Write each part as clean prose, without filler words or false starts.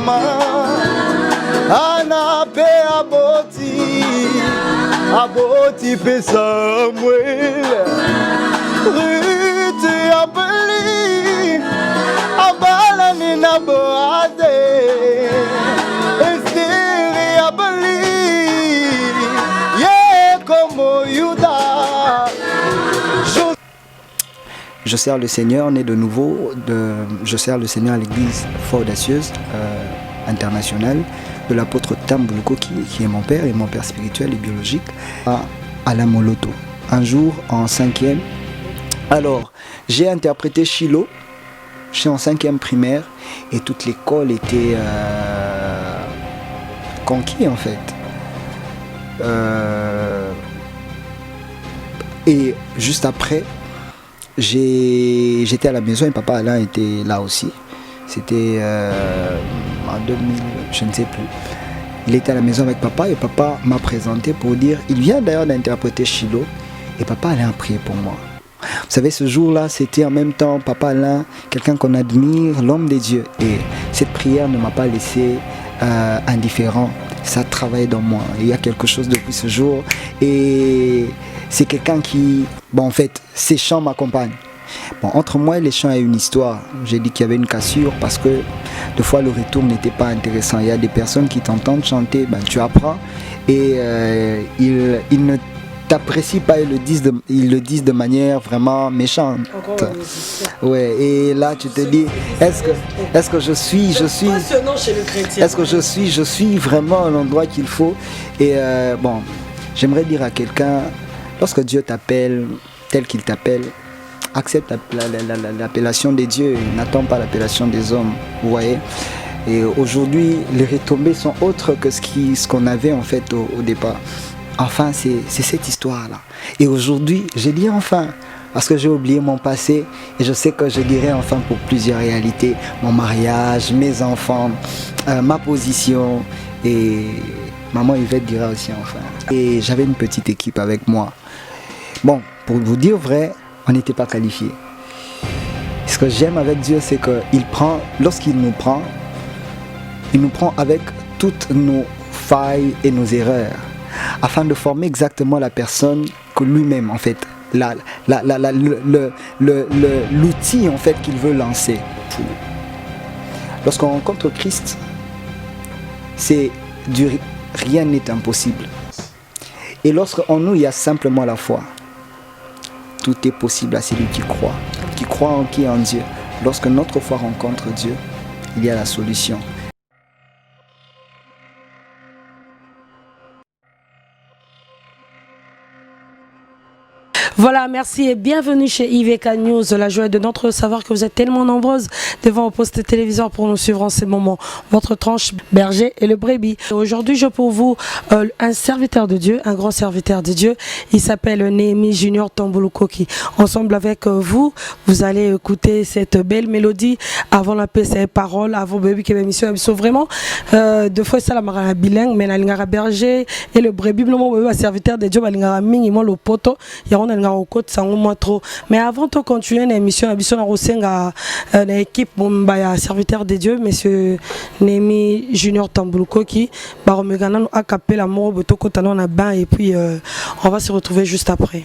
mama anape aboti pe Samuel Ruth abali abala ni na boade Esther abali ye como Yuda. Je sers le Seigneur, né de nouveau. Je sers le Seigneur à l'église Foi Audacieuse internationale de l'apôtre Tambuluko qui est mon père et mon père spirituel et biologique à Alain Moloto. Un jour en 5e, alors j'ai interprété Shiloh, je suis en 5e primaire et toute l'école était conquise en fait. Et juste après, j'étais à la maison et papa Alain était là aussi. C'était en 2000, je ne sais plus. Il était à la maison avec papa et papa m'a présenté pour dire, il vient d'ailleurs d'interpréter Shiloh et papa Alain a prié pour moi. Vous savez, ce jour-là, c'était en même temps papa Alain, quelqu'un qu'on admire, l'homme des dieux. Et cette prière ne m'a pas laissé indifférent. Ça travaillait dans moi. Il y a quelque chose depuis ce jour. Et c'est quelqu'un qui, bon en fait, ses chants m'accompagnent. Bon, entre moi et les chants, il y a une histoire. J'ai dit qu'il y avait une cassure parce que des fois le retour n'était pas intéressant. Il y a des personnes qui t'entendent chanter, ben, tu apprends et ils ne t'apprécient pas, ils le disent de manière vraiment méchante. Ouais, et là tu te dis, est-ce que je suis est-ce que je suis vraiment à l'endroit qu'il faut? Et bon, j'aimerais dire à quelqu'un, lorsque Dieu t'appelle tel qu'il t'appelle, accepte l'appellation des dieux, n'attends pas l'appellation des hommes, vous voyez. Et aujourd'hui, les retombées sont autres que ce qu'on avait en fait au départ. Enfin, c'est cette histoire-là. Et aujourd'hui, j'ai dit enfin, parce que j'ai oublié mon passé et je sais que je dirai enfin pour plusieurs réalités, mon mariage, mes enfants, ma position et maman Yvette dira aussi enfin. Et j'avais une petite équipe avec moi. Bon, pour vous dire vrai, on n'était pas qualifiés. Ce que j'aime avec Dieu, c'est qu'il prend, lorsqu'il nous prend, il nous prend avec toutes nos failles et nos erreurs, afin de former exactement la personne que lui-même, en fait, l'outil en fait qu'il veut lancer. Lorsqu'on rencontre Christ, rien n'est impossible. Et lorsqu'en nous, il y a simplement la foi. Tout est possible à celui qui croit en qui? En Dieu. Lorsque notre foi rencontre Dieu, il y a la solution. Voilà, merci et bienvenue chez IVK News. La joie est de notre savoir que vous êtes tellement nombreuses devant vos postes téléviseurs pour nous suivre en ces moments. Votre tranche berger et le brebis. Aujourd'hui, j'ai pour vous un serviteur de Dieu, un grand serviteur de Dieu. Il s'appelle Néhémie Junior Tambuluko. Ensemble avec vous, vous allez écouter cette belle mélodie avant la paix, ces paroles, avant bébé qui est émission. Vraiment, deux fois ça la mara bilingue, mais la lingara berger et le brebis, le serviteur de Dieu, la lingara minimum le poto. Il y a mais avant de continuer l'émission, l'équipe serviteur de Dieu, monsieur Néhémie Junior Tambuluko qui a capé la mort et puis on va se retrouver juste après.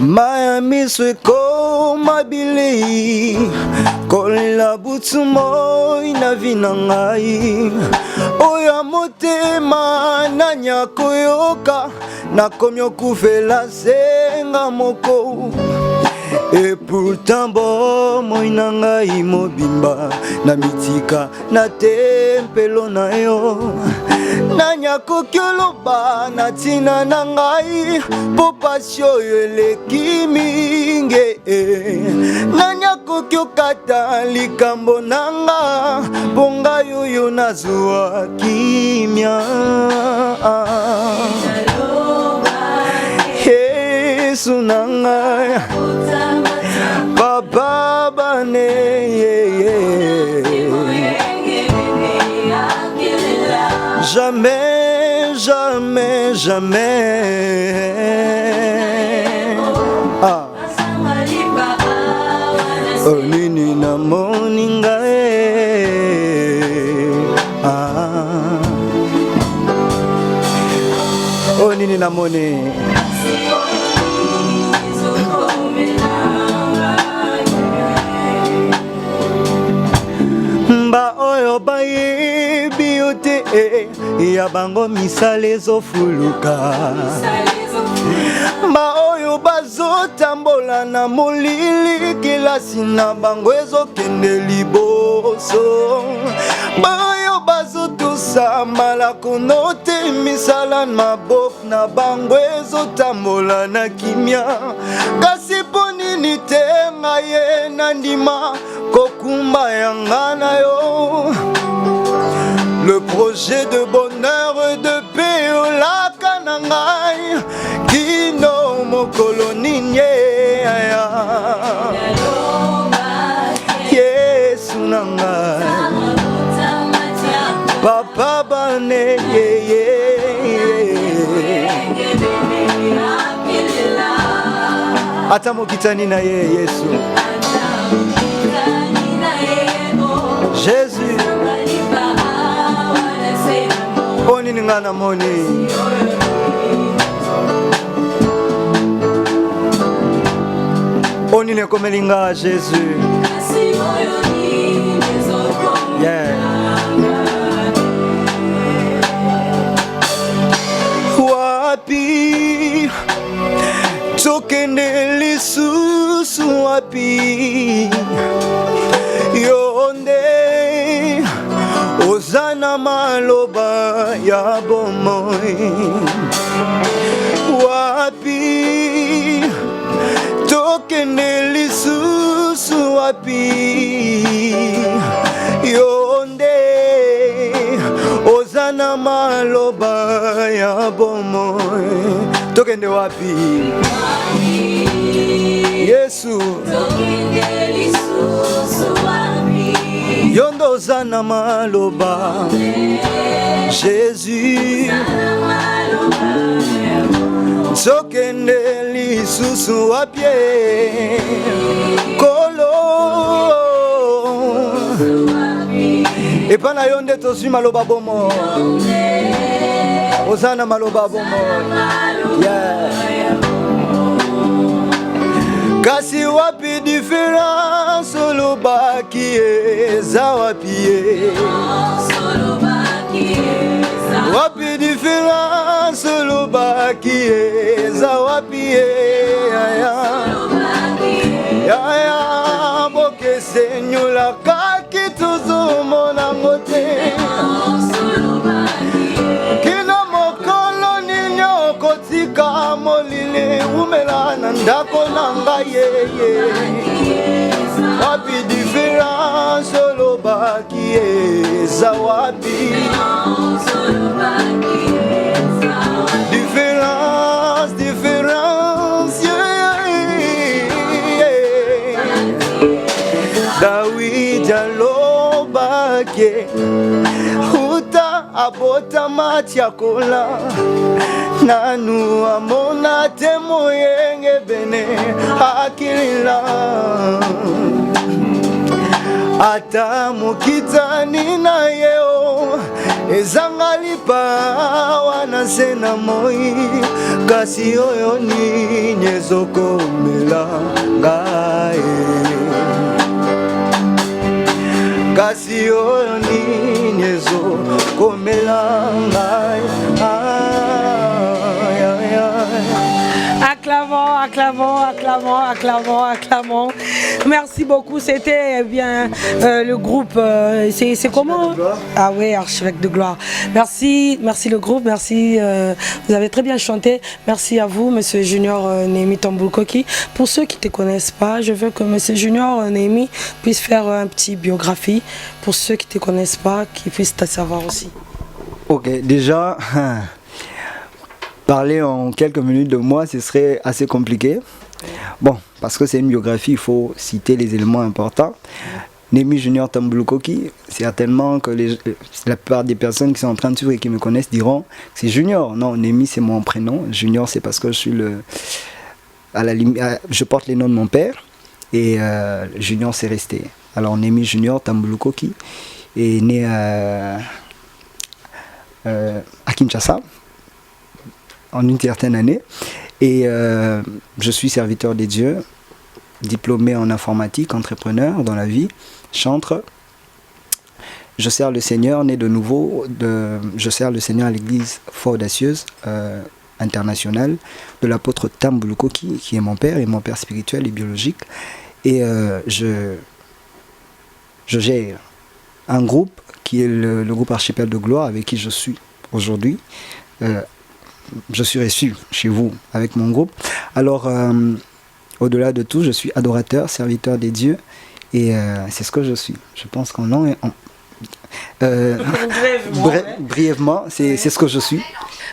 Miami sweko mabili kolela butumo inavina ngai oya motema nanya koyoka nakomi okufela senga moko. Et pourtant bon moina ngai mobimba na mitika na tempelo na yo nanya kokyoloba na tina na ngai po pasio eleki mingi nanya kokyokata likambo nanga bonga yoyo nazwa kimia Yesu nanga Baba bane Jamais, jamais, jamais. Ah. Oh nini na moninga ah. Oh nini na moni. Mba oyo bayebi yo te ya bango misala ezofuluka. Mba oyo bazotambola na molili kelasi na bango ezokende liboso. Mba oyo bazotusa malakono te misala maboko na bango ezotambola na kimia. Kasi po nini te ngaye nandima kokumba yanga na yo. Le projet de bonheur et de paix au lac Nangai Kino mokolo ninye Yesu nangai Papa bane Ata mokitani na ye Yesu Jésus Oni ningana moni Oni ne komelinga Jésus Yeah Wapi Tokende lisusu wapi Yonde Ozana maloba ya bomoi Wapi Tokende lisusu wapi Yonde Ozana maloba ya bomoi Tokende wapi Yesu Tokende lisusu wapi Yondo zana maloba Jésus Sokende lisusu wapie Kolo Epana yonde tosu maloba bomo Ozana maloba bomo Yeah Kasi wapi différence loba qui eza wapi Wapi différence loba qui eza wapi Ya boke senyula kaki tuzumo na mote Kina mokolo ninyo kotika molile umela na ndako nanga yeye Wapi différence loba qui eza wapi Différence, différence Dawidi aloba ke Uta abota matia kola Nanu amona temo yenge bene akilila Ata mukitani na yeo Ezangalipa wana sena moi Kasi oyo ni nyezoko mela ngae Kasi oyo ni nyezoko mela ngae Acclamons, acclamons, acclamons, acclamons, acclamons. Merci beaucoup. C'était bien le groupe. C'est comment? Ah oui, Archevêque de Gloire. Merci, merci le groupe. Merci. Vous avez très bien chanté. Merci à vous, Monsieur Junior Némi Tamboukoki. Pour ceux qui ne te connaissent pas, je veux que Monsieur Junior Némi puisse faire un petit biographie. Pour ceux qui ne te connaissent pas, qu'ils puissent te savoir aussi. Ok, déjà. Parler en quelques minutes de moi, ce serait assez compliqué. Bon, parce que c'est une biographie, il faut citer les éléments importants. Némi Junior Tambulukoki, certainement que la plupart des personnes qui sont en train de suivre et qui me connaissent diront que c'est Junior. Non, Némi c'est mon prénom. Junior c'est parce que je suis je porte les noms de mon père et Junior c'est resté. Alors Némi Junior Tambulukoki est né à Kinshasa en une certaine année et je suis serviteur des dieux, diplômé en informatique, entrepreneur dans la vie, chantre. Je sers le Seigneur, né de nouveau, je sers le Seigneur à l'église Foi Audacieuse internationale de l'apôtre Tambulukoki, qui est mon père et mon père spirituel et biologique. Et je gère un groupe qui est le groupe Archipel de Gloire avec qui je suis aujourd'hui. Je suis reçu chez vous avec mon groupe. Alors, au-delà de tout, je suis adorateur, serviteur des dieux et c'est ce que je suis. Je pense qu'en long et brièvement, c'est ce que je suis.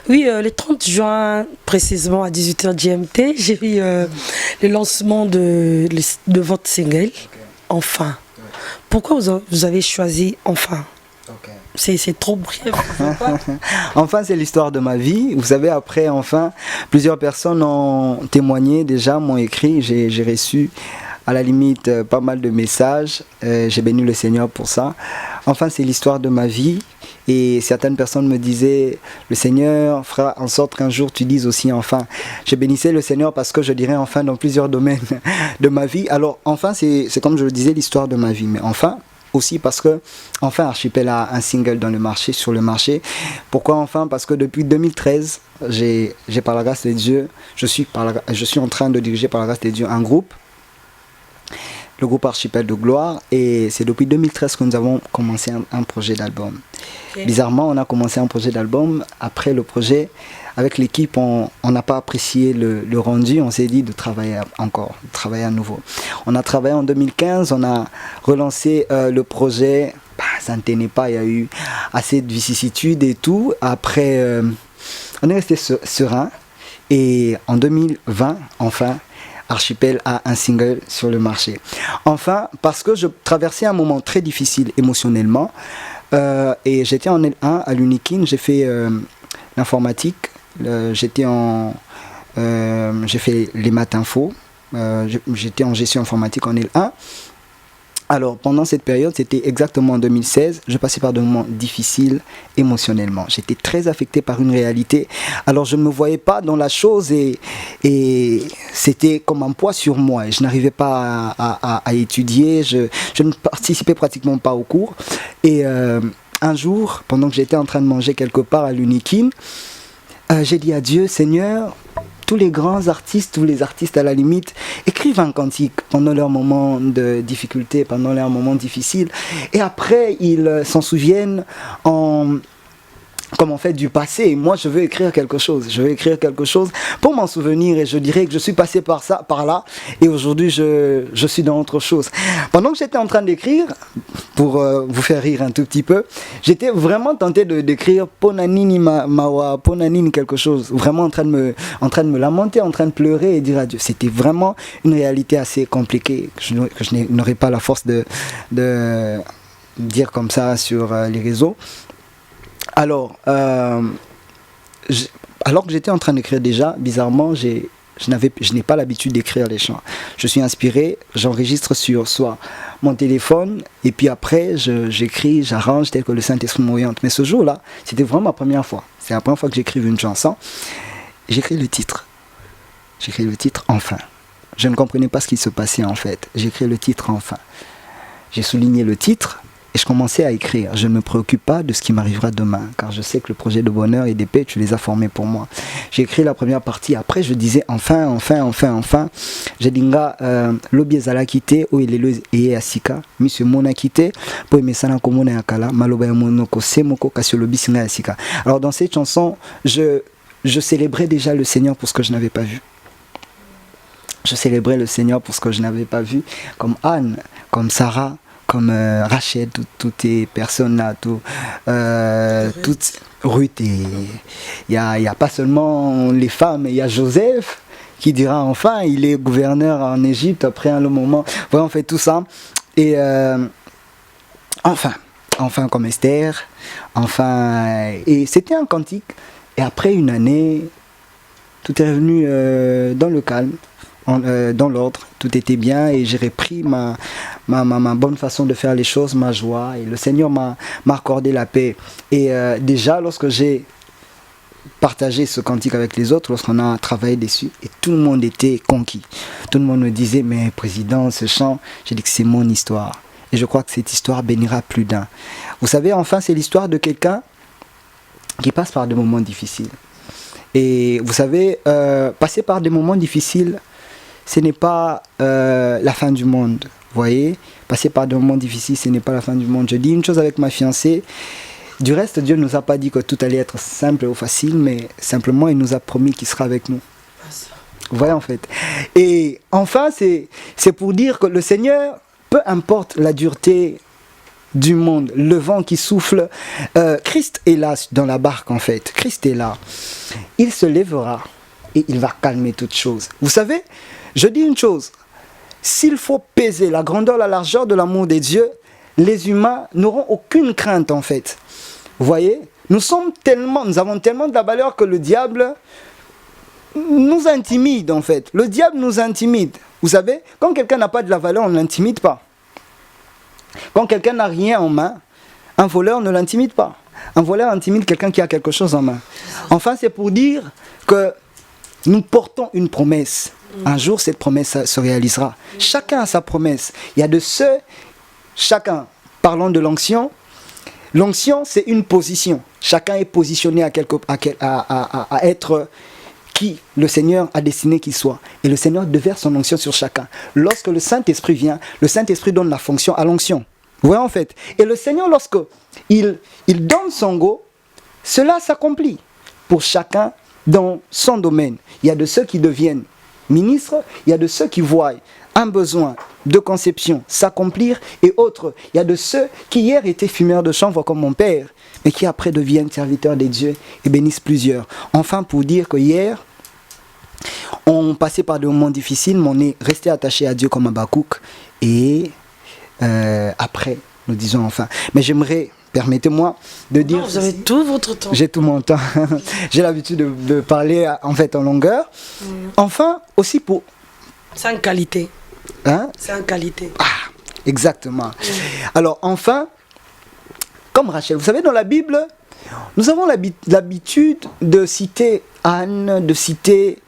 Oui, le 30 juin, précisément à 18h GMT, j'ai vu le lancement de votre single, Enfin. Pourquoi vous avez choisi Enfin? C'est trop bref. Enfin, c'est l'histoire de ma vie. Vous savez, après Enfin, plusieurs personnes ont témoigné déjà, m'ont écrit. J'ai reçu à la limite pas mal de messages. J'ai béni le Seigneur pour ça. Enfin, c'est l'histoire de ma vie. Et certaines personnes me disaient, le Seigneur fera en sorte qu'un jour tu dises aussi enfin. Je bénissais le Seigneur parce que je dirais enfin dans plusieurs domaines de ma vie. Alors enfin, c'est comme je le disais, l'histoire de ma vie. Mais enfin, aussi parce que enfin Archipel a un single sur le marché. Pourquoi enfin? Parce que depuis 2013, j'ai par la grâce de Dieu, je suis en train de diriger par la grâce de Dieu un groupe, le groupe Archipel de Gloire, et c'est depuis 2013 que nous avons commencé un projet d'album. Okay. Bizarrement, on a commencé un projet d'album. Après le projet, avec l'équipe, on n'a pas apprécié le rendu. On s'est dit de travailler encore, de travailler à nouveau. On a travaillé en 2015, on a relancé le projet. Ça ne tenait pas, il y a eu assez de vicissitudes et tout. Après, on est resté serein. Et en 2020, enfin, Archipel a un single sur le marché. Enfin, parce que je traversais un moment très difficile émotionnellement et j'étais en L1 à l'Unikin, j'ai fait l'informatique, j'ai fait les maths info, j'étais en gestion informatique en L1. Alors pendant cette période, c'était exactement en 2016, je passais par des moments difficiles émotionnellement. J'étais très affecté par une réalité. Alors je ne me voyais pas dans la chose et c'était comme un poids sur moi. Et je n'arrivais pas à étudier, je ne participais pratiquement pas aux cours. Et un jour, pendant que j'étais en train de manger quelque part à l'Unikin, j'ai dit à Dieu, Seigneur, tous les grands artistes, tous les artistes à la limite, écrivent un cantique pendant leurs moments de difficulté, pendant leurs moments difficiles. Et après, ils s'en souviennent comme en fait du passé. Moi, je veux écrire quelque chose. Je veux écrire quelque chose pour m'en souvenir et je dirais que je suis passé par là et aujourd'hui, je suis dans autre chose. Pendant que j'étais en train d'écrire, pour vous faire rire un tout petit peu, j'étais vraiment tenté d'écrire Ponanini Mawa, Ponanini quelque chose, vraiment en train de me lamenter, en train de pleurer et dire adieu. C'était vraiment une réalité assez compliquée que je n'aurais pas la force de dire comme ça sur les réseaux. Alors que j'étais en train d'écrire déjà, bizarrement, je n'ai pas l'habitude d'écrire les chants. Je suis inspiré, j'enregistre sur soit mon téléphone, et puis après, j'écris, j'arrange tel que le Saint-Esprit m'oriente. Mais ce jour-là, c'était vraiment ma première fois. C'est la première fois que j'écrive une chanson. J'écris le titre. J'écris le titre « Enfin ». Je ne comprenais pas ce qui se passait en fait. J'écris le titre « Enfin ». J'ai souligné le titre. Et je commençais à écrire. Je ne me préoccupe pas de ce qui m'arrivera demain, car je sais que le projet de bonheur et de paix, tu les as formés pour moi. J'ai écrit la première partie. Après, je disais enfin. J'ai dit l'obi ezala quitté, ou elelo eye asika, monsieur mona quitté, pour aimer sana komona yakala, maloba yamonoko semoko kasi lobi singa asika. Alors dans cette chanson, je célébrais déjà le Seigneur pour ce que je n'avais pas vu. Je célébrais le Seigneur pour ce que je n'avais pas vu, comme Anne, comme Sarah, comme Rachel, toutes ces personnes-là, toutes Ruth, et il y a pas seulement les femmes, il y a Joseph qui dira enfin, il est gouverneur en Égypte après un long moment. Voilà, on fait tout ça. Et enfin comme Esther, enfin, et c'était un cantique. Et après une année, tout est revenu dans le calme, dans l'ordre, tout était bien et j'ai repris ma bonne façon de faire les choses, ma joie, et le Seigneur m'a accordé la paix. Et déjà, lorsque j'ai partagé ce cantique avec les autres, lorsqu'on a travaillé dessus, et tout le monde était conquis. Tout le monde me disait, mais président, ce chant, j'ai dit que c'est mon histoire. Et je crois que cette histoire bénira plus d'un. Vous savez, enfin, c'est l'histoire de quelqu'un qui passe par des moments difficiles. Et vous savez, passer par des moments difficiles, ce n'est pas la fin du monde. Vous voyez, passer par des moments difficiles, ce n'est pas la fin du monde. Je dis une chose avec ma fiancée. Du reste, Dieu ne nous a pas dit que tout allait être simple ou facile, mais simplement, il nous a promis qu'il sera avec nous. Vous voyez, en fait. Et enfin, c'est pour dire que le Seigneur, peu importe la dureté du monde, le vent qui souffle, Christ est là dans la barque, en fait. Christ est là. Il se lèvera et il va calmer toutes choses. Vous savez, je dis une chose. S'il faut peser la grandeur, la largeur de l'amour des dieux, les humains n'auront aucune crainte, en fait. Vous voyez, nous avons tellement de la valeur que le diable nous intimide, en fait. Le diable nous intimide. Vous savez, quand quelqu'un n'a pas de la valeur, on ne l'intimide pas. Quand quelqu'un n'a rien en main, un voleur ne l'intimide pas. Un voleur intimide quelqu'un qui a quelque chose en main. Enfin, c'est pour dire que nous portons une promesse. Un jour, cette promesse se réalisera. Chacun a sa promesse. Il y a de ceux, chacun, parlons de l'onction. L'onction, c'est une position. Chacun est positionné à être qui le Seigneur a destiné qu'il soit. Et le Seigneur déverse son onction sur chacun. Lorsque le Saint-Esprit vient, le Saint-Esprit donne la fonction à l'onction. Vous voyez, en fait. Et le Seigneur, lorsque il donne son go, cela s'accomplit pour chacun dans son domaine. Il y a de ceux qui deviennent ministres, il y a de ceux qui voient un besoin de conception s'accomplir, et autres, il y a de ceux qui hier étaient fumeurs de chanvre comme mon père, mais qui après deviennent serviteurs des dieux et bénissent plusieurs. Enfin, pour dire que hier, on passait par des moments difficiles, mais on est resté attaché à Dieu comme Habakkuk, et après, nous disons enfin. Mais j'aimerais, permettez-moi de dire... Non, vous avez tout votre temps. J'ai tout mon temps. J'ai l'habitude de parler en fait en longueur. Enfin, aussi pour... C'est une qualité. Hein? C'est une qualité. Ah, exactement. Alors enfin, comme Rachel, vous savez, dans la Bible, nous avons l'habitude de citer Anne, de citer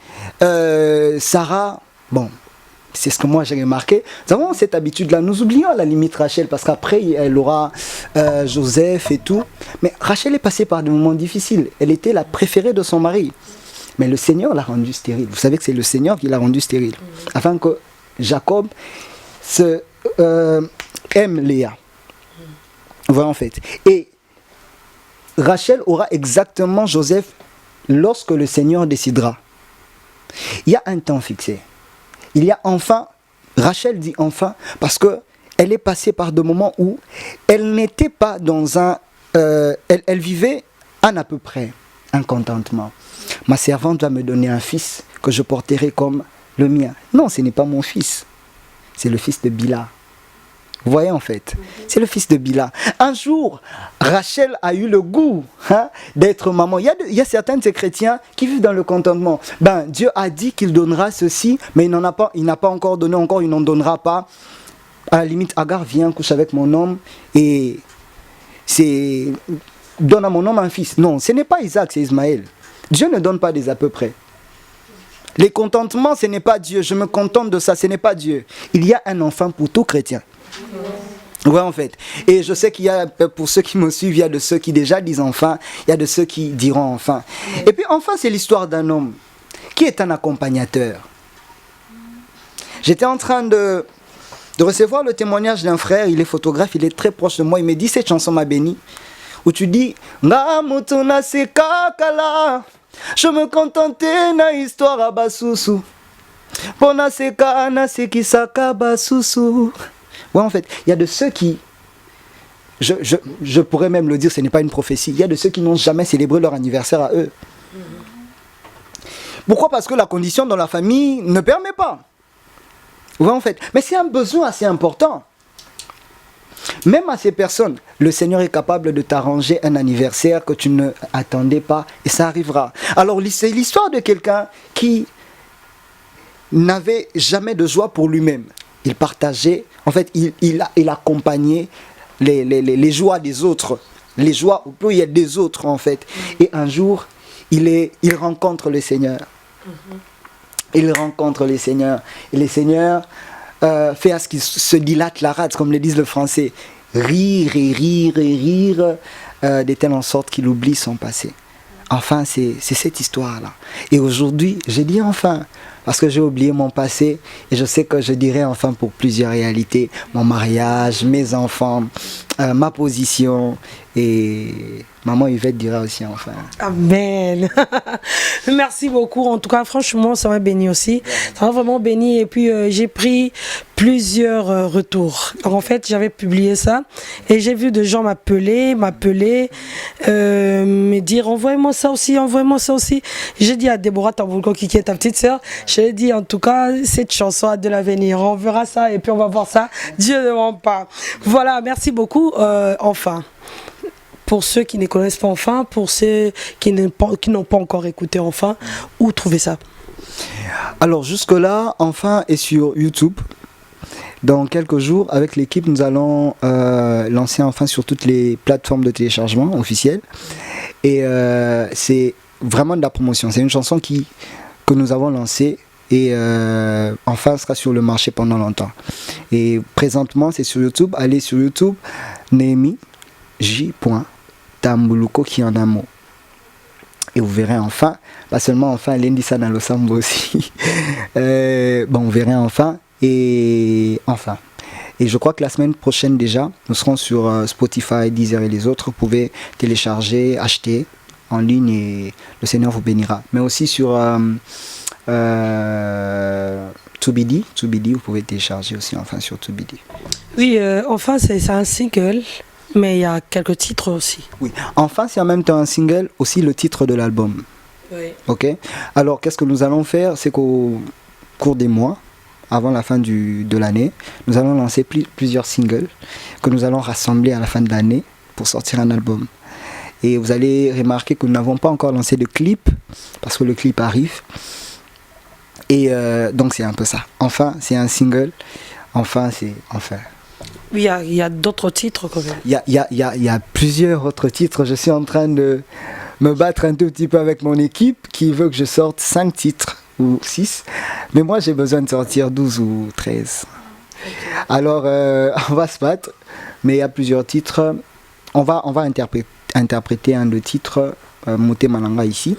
Sarah. Bon, c'est ce que moi j'ai remarqué. Nous avons cette habitude-là. Nous oublions à la limite Rachel, parce qu'après, elle aura Joseph et tout. Mais Rachel est passée par des moments difficiles. Elle était la préférée de son mari. Mais le Seigneur l'a rendue stérile. Vous savez que c'est le Seigneur qui l'a rendue stérile. Afin que Jacob aime Léa. Voilà, en fait. Et Rachel aura exactement Joseph lorsque le Seigneur décidera. Il y a un temps fixé. Il y a enfin, Rachel dit enfin, parce que elle est passée par des moments où elle n'était pas dans un... elle vivait à peu près un contentement. Ma servante va me donner un fils que je porterai comme le mien. Non, ce n'est pas mon fils. C'est le fils de Bila. Vous voyez, en fait, c'est le fils de Bila. Un jour, Rachel a eu le goût d'être maman. Il y a certains de ces chrétiens qui vivent dans le contentement. Ben, Dieu a dit qu'il donnera ceci, mais il n'a pas encore donné, il n'en donnera pas. À la limite, Agar, viens, couche avec mon homme et donne à mon homme un fils. Non, ce n'est pas Isaac, c'est Ismaël. Dieu ne donne pas des à peu près. Les contentements, ce n'est pas Dieu. Je me contente de ça, ce n'est pas Dieu. Il y a un enfant pour tout chrétien. Ouais, en fait. Et je sais qu'il y a, pour ceux qui me suivent, il y a de ceux qui déjà disent enfin, il y a de ceux qui diront enfin. Et puis enfin, c'est l'histoire d'un homme qui est un accompagnateur. J'étais en train de recevoir le témoignage d'un frère, il est photographe, il est très proche de moi, il me dit, cette chanson m'a béni, où tu dis, Nga mutuna se kakala, je me contentais na histoire à basusu, pona se kana se kisaka basusu. Ouais, en fait, il y a de ceux qui, je pourrais même le dire, ce n'est pas une prophétie, il y a de ceux qui n'ont jamais célébré leur anniversaire à eux. Pourquoi? Parce que la condition dans la famille ne permet pas. Ouais, en fait. Mais c'est un besoin assez important. Même à ces personnes, le Seigneur est capable de t'arranger un anniversaire que tu ne attendais pas et ça arrivera. Alors c'est l'histoire de quelqu'un qui n'avait jamais de joie pour lui-même. Il partageait, en fait, il accompagnait les joies des autres, les joies au pluriel des autres en fait. Et un jour, il rencontre le Seigneur. Il rencontre le Seigneur. Et le Seigneur fait à ce qu'il se dilate la rate, comme le disent le français. Rire et rire et rire, de telle en sorte qu'il oublie son passé. Enfin, c'est cette histoire-là. Et aujourd'hui, j'ai dit enfin, parce que j'ai oublié mon passé, et je sais que je dirai enfin pour plusieurs réalités, mon mariage, mes enfants, ma position, et maman Yvette dira aussi enfin. Amen. Merci beaucoup. En tout cas, franchement, ça m'a béni aussi. Ça m'a vraiment béni. Et puis, j'ai pris plusieurs retours. Donc, en fait, j'avais publié ça et j'ai vu des gens m'appeler, me dire envoyez-moi ça aussi, envoyez-moi ça aussi. J'ai dit à Déborah Tamboulko, qui est ta petite sœur, j'ai dit en tout cas, cette chanson a de l'avenir. On verra ça et puis on va voir ça. Dieu ne ment pas. Voilà, merci beaucoup. Enfin. Pour ceux qui ne connaissent pas Enfin, pour ceux qui n'ont pas encore écouté Enfin, où trouver ça? Alors jusque-là, Enfin est sur YouTube. Dans quelques jours, avec l'équipe, nous allons lancer Enfin sur toutes les plateformes de téléchargement officielles. Et c'est vraiment de la promotion. C'est une chanson que nous avons lancée. Et Enfin sera sur le marché pendant longtemps. Et présentement, c'est sur YouTube. Allez sur YouTube, Néhémie J. Tamboulko qui en a un mot. Et vous verrez Enfin, pas seulement Enfin, lundi ça dans le sambo aussi. Bon, vous verrez Enfin et Enfin. Et je crois que la semaine prochaine déjà, nous serons sur Spotify, Deezer et les autres. Vous pouvez télécharger, acheter en ligne et le Seigneur vous bénira. Mais aussi sur Tubidi, vous pouvez télécharger aussi Enfin sur Tubidi. Oui, Enfin c'est un single. Mais il y a quelques titres aussi. Oui, Enfin c'est en même temps un single, aussi le titre de l'album. Oui. Ok. Alors qu'est-ce que nous allons faire? C'est qu'au cours des mois, avant la fin de l'année, nous allons lancer plusieurs singles que nous allons rassembler à la fin de l'année pour sortir un album. Et vous allez remarquer que nous n'avons pas encore lancé de clip, parce que le clip arrive. Et donc c'est un peu ça. Enfin c'est un single, Enfin c'est Enfin. Oui, il y a d'autres titres quand même. Il y a plusieurs autres titres. Je suis en train de me battre un tout petit peu avec mon équipe qui veut que je sorte 5 titres ou 6. Mais moi, j'ai besoin de sortir 12 ou 13. Alors, on va se battre. Mais il y a plusieurs titres. On va interpréter un de titres, Moté Malanga ici.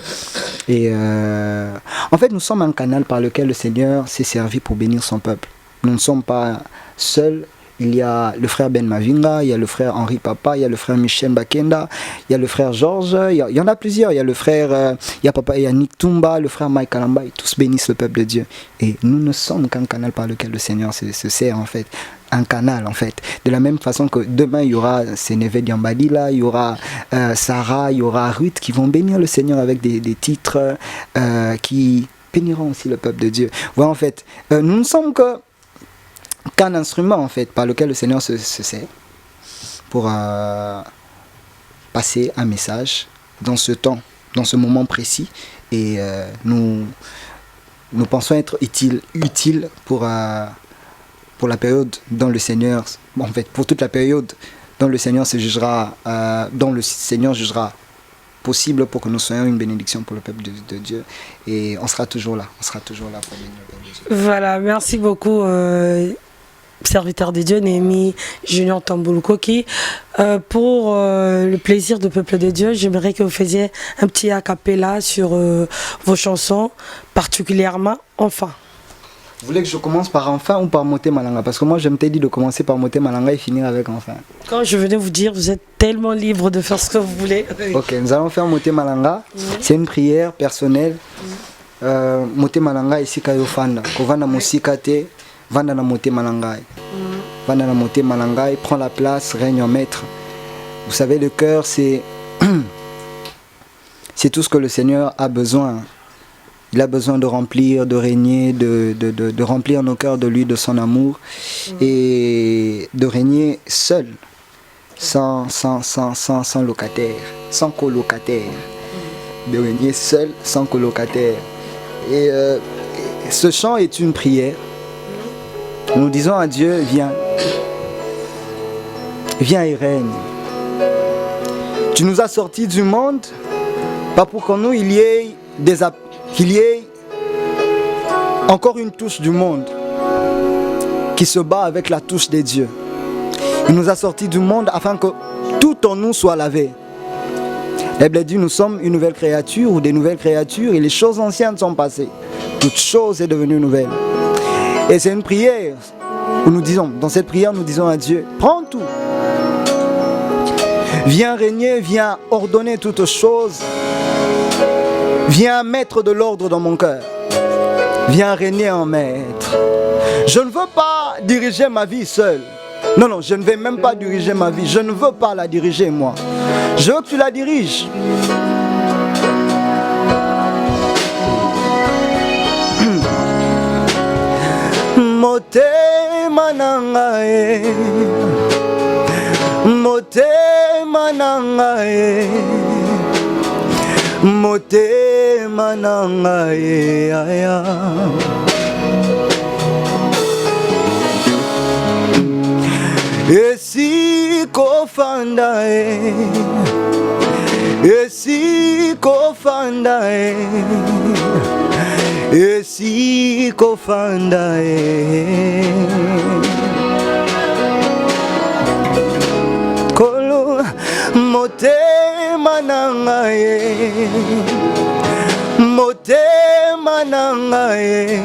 Et en fait, nous sommes un canal par lequel le Seigneur s'est servi pour bénir son peuple. Nous ne sommes pas seuls. Il y a le frère Ben Mavinga, il y a le frère Henri Papa, il y a le frère Michel Bakenda, il y a le frère Georges, il y en a plusieurs. Il y a le frère, il y a Papa, il y a Nick Tumba, le frère Mike Kalamba, ils tous bénissent le peuple de Dieu. Et nous ne sommes qu'un canal par lequel le Seigneur se sert en fait. Un canal en fait. De la même façon que demain il y aura Sénévé Diambadila, il y aura Sarah, il y aura Ruth qui vont bénir le Seigneur avec des titres qui béniront aussi le peuple de Dieu. Voilà en fait, nous ne sommes qu'un instrument en fait par lequel le Seigneur se sert pour passer un message dans ce temps, dans ce moment précis, et nous pensons être utile pour la période dont le Seigneur, en fait pour toute la période dont le Seigneur se jugera, dont le Seigneur jugera possible pour que nous soyons une bénédiction pour le peuple de Dieu, et on sera toujours là pour bénir le peuple de Dieu. Voilà, merci beaucoup. Serviteur de Dieu, Néhémie Junior Tamboulko, qui pour le plaisir du peuple de Dieu, j'aimerais que vous faisiez un petit a cappella sur vos chansons, particulièrement Enfin. Vous voulez que je commence par Enfin ou par Moté Malanga? Parce que moi je m'étais dit de commencer par Moté Malanga et finir avec Enfin. Quand je venais vous dire, vous êtes tellement libre de faire ce que vous voulez. Ok, nous allons faire Moté Malanga. C'est une prière personnelle. Moté Malanga ici kayo fanda. Kovana musika te. Vanda na Moté Malangai. Vanda na Moté Malangai, prends la place, règne en maître. Vous savez, le cœur, c'est tout ce que le Seigneur a besoin. Il a besoin de remplir, de régner, de remplir nos cœurs de lui, de son amour, et de régner seul, sans locataire, sans colocataire. De régner seul, sans colocataire. Et ce chant est une prière. Nous disons à Dieu, viens. Viens et règne. Tu nous as sortis du monde, pas pour qu'en nous il y ait encore une touche du monde qui se bat avec la touche des dieux. Il nous a sortis du monde afin que tout en nous soit lavé. La Bible dit, nous sommes une nouvelle créature ou des nouvelles créatures et les choses anciennes sont passées. Toute chose est devenue nouvelle. Et c'est une prière où nous disons, dans cette prière nous disons à Dieu, prends tout. Viens régner, viens ordonner toutes choses. Viens mettre de l'ordre dans mon cœur. Viens régner en maître. Je ne veux pas diriger ma vie seul. Non, je ne vais même pas diriger ma vie. Je ne veux pas la diriger moi. Je veux que tu la diriges. Motema nangae, motema nangae, motema nangae, aya. Esi kofandae, esi kofandae, esi kofandae. Kolo motema nangae, motema nangae,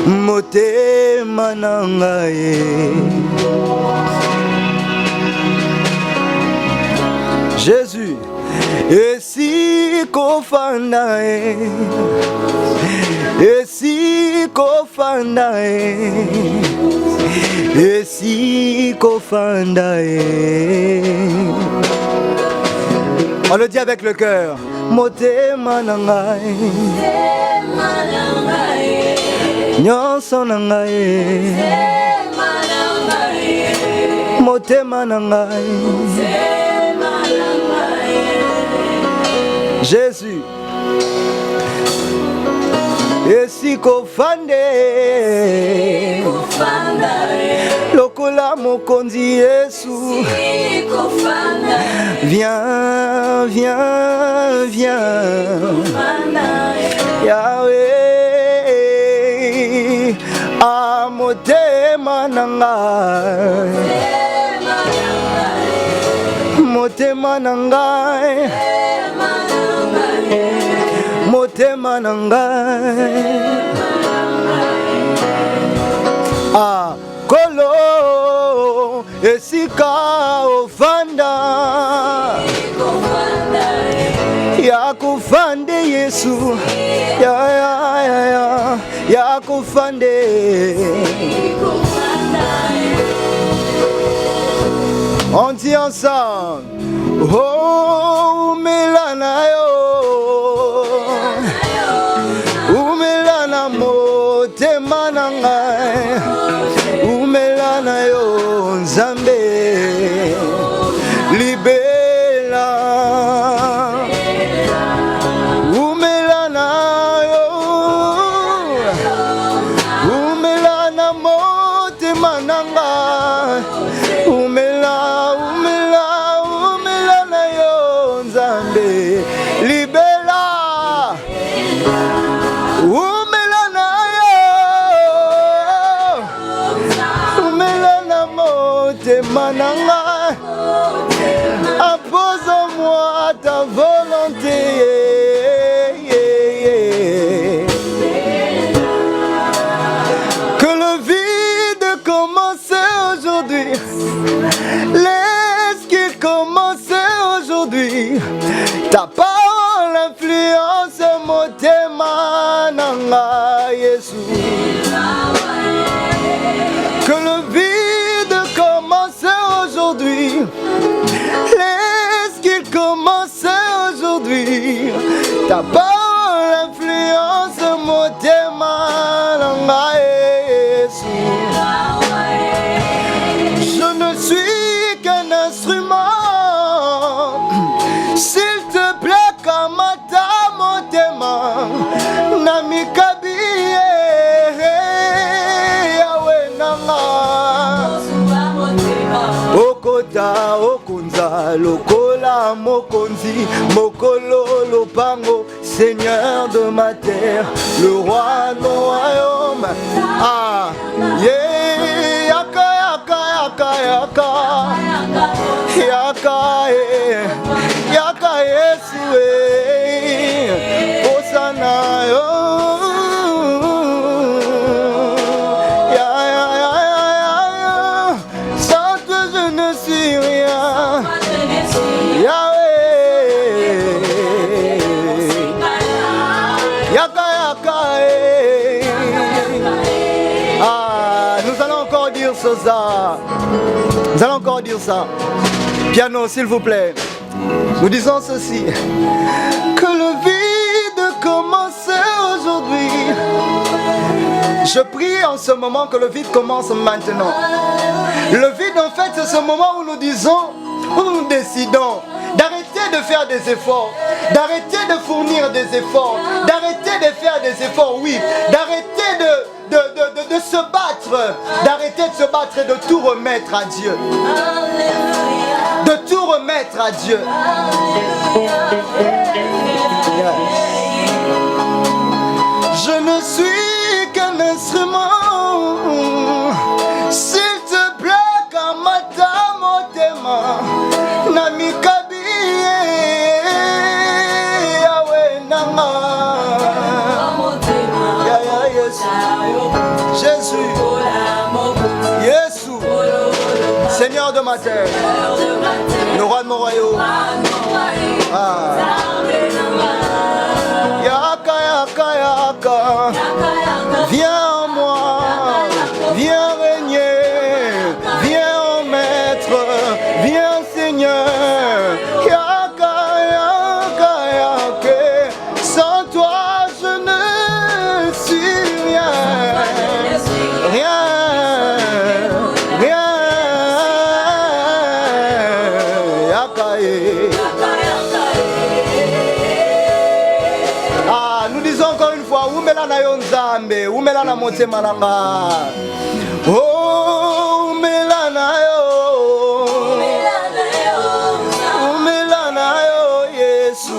motema nangae. Jésus, esi kofandae, esi kofandae, esi kofandae. On le dit avec le cœur. Motema nangae, nyonso nangae, motema nangae. Jésus, esi kofande, lokola mokonzi Yesu. Viens, viens, viens, Yahweh, a motema nangai, motema nangai, motema nangai. Ah, kolo esika ofanda, ya kufande Yesu, ya kufande. On dit ensemble, oh Melanayo, umelana motema nangai, umelana yo Nzambe, libela, umelana yo, umelana motema nangai, umelana yo Nzambe, libela. Mananga, impose en moi ta volonté. Que le vide commence aujourd'hui. Laisse qu'il commence aujourd'hui. Ta parole influence mon thème, nanga Jésus. Que le vide commence aujourd'hui. Laisse qu'il commence aujourd'hui. Ta parole lokola mokonzi mokolo lopango Seigneur de ma terre le roi de mon royaume ah yeah yaka yaka yaka yaka yaka yaka Yesu osana yo Nous allons encore dire ça. Piano, s'il vous plaît. Nous disons ceci. Que le vide commence aujourd'hui. Je prie en ce moment que le vide commence maintenant. Le vide, en fait, c'est ce moment où nous disons, où nous décidons d'arrêter de faire des efforts, d'arrêter de fournir des efforts, d'arrêter de faire des efforts, oui, d'arrêter de se battre, d'arrêter de se battre et de tout remettre à Dieu. De tout remettre à Dieu. Je ne suis qu'un instrument. S'il te plaît, kamata motema, namikabi yawe nama. Jésus, Jésus, Seigneur de ma terre, le roi de mon royaume. Ah. Yaka, yaka, yaka. Viens en moi, viens régner, viens en maître, viens Seigneur. Yaka, yaka, yaka. Sans toi je ne suis rien. Rien. Umela na motema nanga oh umela na yo Yesu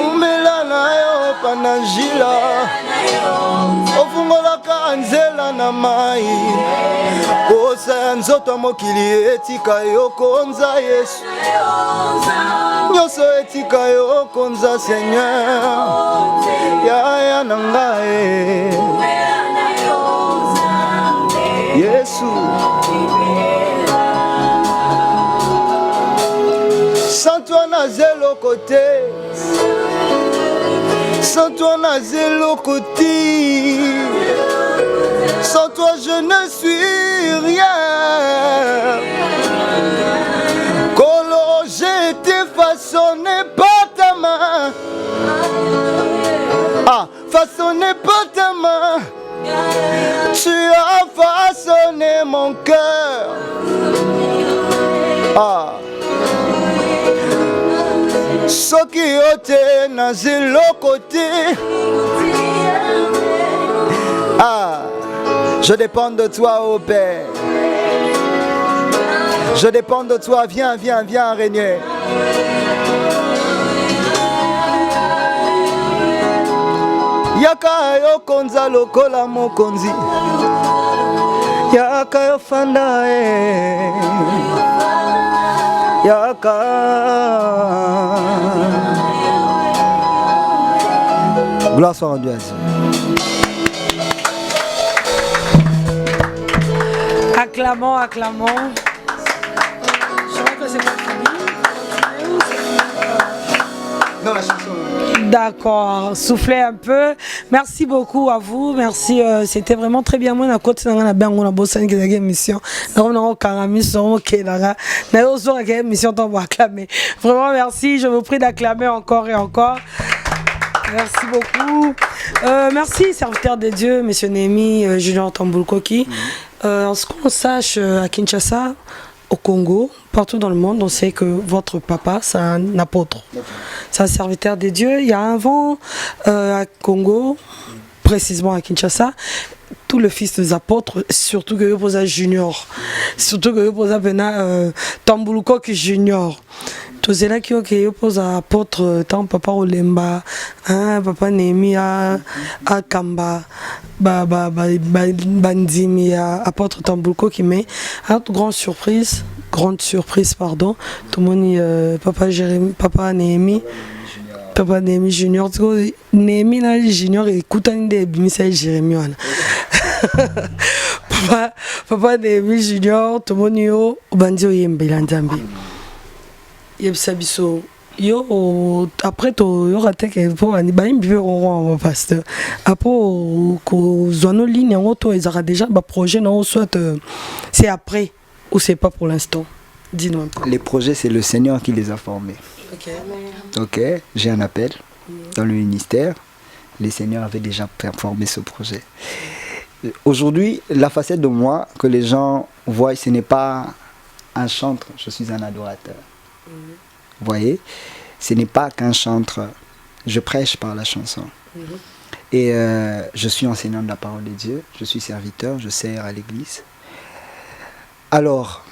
umela na yo panajila ofungolaka nzela na mai kosa nzoto mokili etika yo konza Yesu nyoso etika yo konza Seigneur ya nangae Yesu sans toi na zéro côté sans toi na zéro côté sans toi je ne suis rien Colo j'ai été façonné par ta main ah, façonné par ta main, tu as façonné mon cœur. Ah, ce qui était dans l'autre côté. Ah, je dépends de toi, ô Père. Je dépends de toi. Viens, viens, viens régner. Yaka yo konza lokola mokonzi Yaka yo fanda Yaka Gloire soit rendue à Dieu. Acclamons, acclamons. Je crois que c'est pas fini. Non, la chanson. D'accord, soufflez un peu. Merci beaucoup à vous. Merci, c'était vraiment très bien. Moi, on a continué à bien, on a bossé avec la émission. On a acclamer. Vraiment, merci. Je vous prie d'acclamer encore et encore. Merci beaucoup. Merci, serviteur de Dieu, Monsieur Némi, Julien Tamboulkoki. En ce qu'on sache, à Kinshasa, au Congo, partout dans le monde, on sait que votre papa, c'est un apôtre. C'est un serviteur de Dieu. Il y a un vent à Congo, précisément à Kinshasa. tous les fils des apôtres, surtout que vous êtes junior, surtout que vous avez Tambuluko qui junior. Tout cela qui est pose apôtre, tant papa Olemba, papa Némi à Kamba, Bandimi à apôtre Tambuluko qui met grande surprise, pardon. Tout le monde papa Jérémy, papa Némi junior, Némi na junior écoute un des bimisa Jérémy papa Némi junior, tout le monde yo bandio yembe lanzambi. Yebsabiso yo après to yo raté que pour ani ba imbi on pasteur après ko zone ligne en auto ils aura déjà ba projet non soit c'est après ou c'est pas pour l'instant, dis-nous un peu. Les projets c'est le Seigneur qui les a formés. OK, j'ai un appel dans le ministère. Les seigneurs avaient déjà formé ce projet. Aujourd'hui, la facette de moi que les gens voient, ce n'est pas un chantre, je suis un adorateur. Vous voyez, ce n'est pas qu'un chantre, je prêche par la chanson. Et je suis enseignant de la parole de Dieu, je suis serviteur, je sers à l'église. Alors,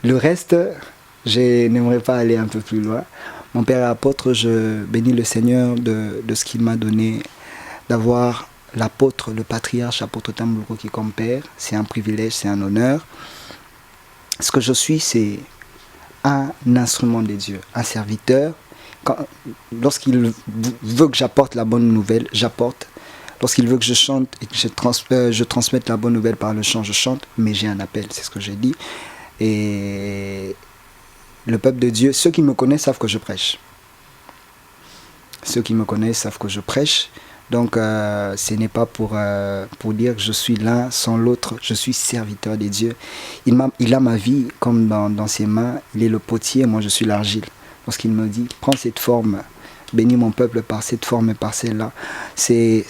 le reste, je n'aimerais pas aller un peu plus loin. Mon père apôtre, je bénis le Seigneur de ce qu'il m'a donné, d'avoir l'apôtre, le patriarche apôtre Tambuluko qui comme père. C'est un privilège, c'est un honneur. Ce que je suis, c'est un instrument de Dieu, un serviteur. Lorsqu'il veut que j'apporte la bonne nouvelle, j'apporte. Lorsqu'il veut que je chante et que je transmette la bonne nouvelle par le chant, je chante, mais j'ai un appel, c'est ce que j'ai dit. Et le peuple de Dieu, ceux qui me connaissent savent que je prêche. Ceux qui me connaissent savent que je prêche. Donc ce n'est pas pour dire que je suis l'un sans l'autre, je suis serviteur de Dieu. Il a ma vie comme dans ses mains, il est le potier, moi je suis l'argile. Lorsqu'il me dit, prends cette forme, bénis mon peuple par cette forme et par celle-là, c'est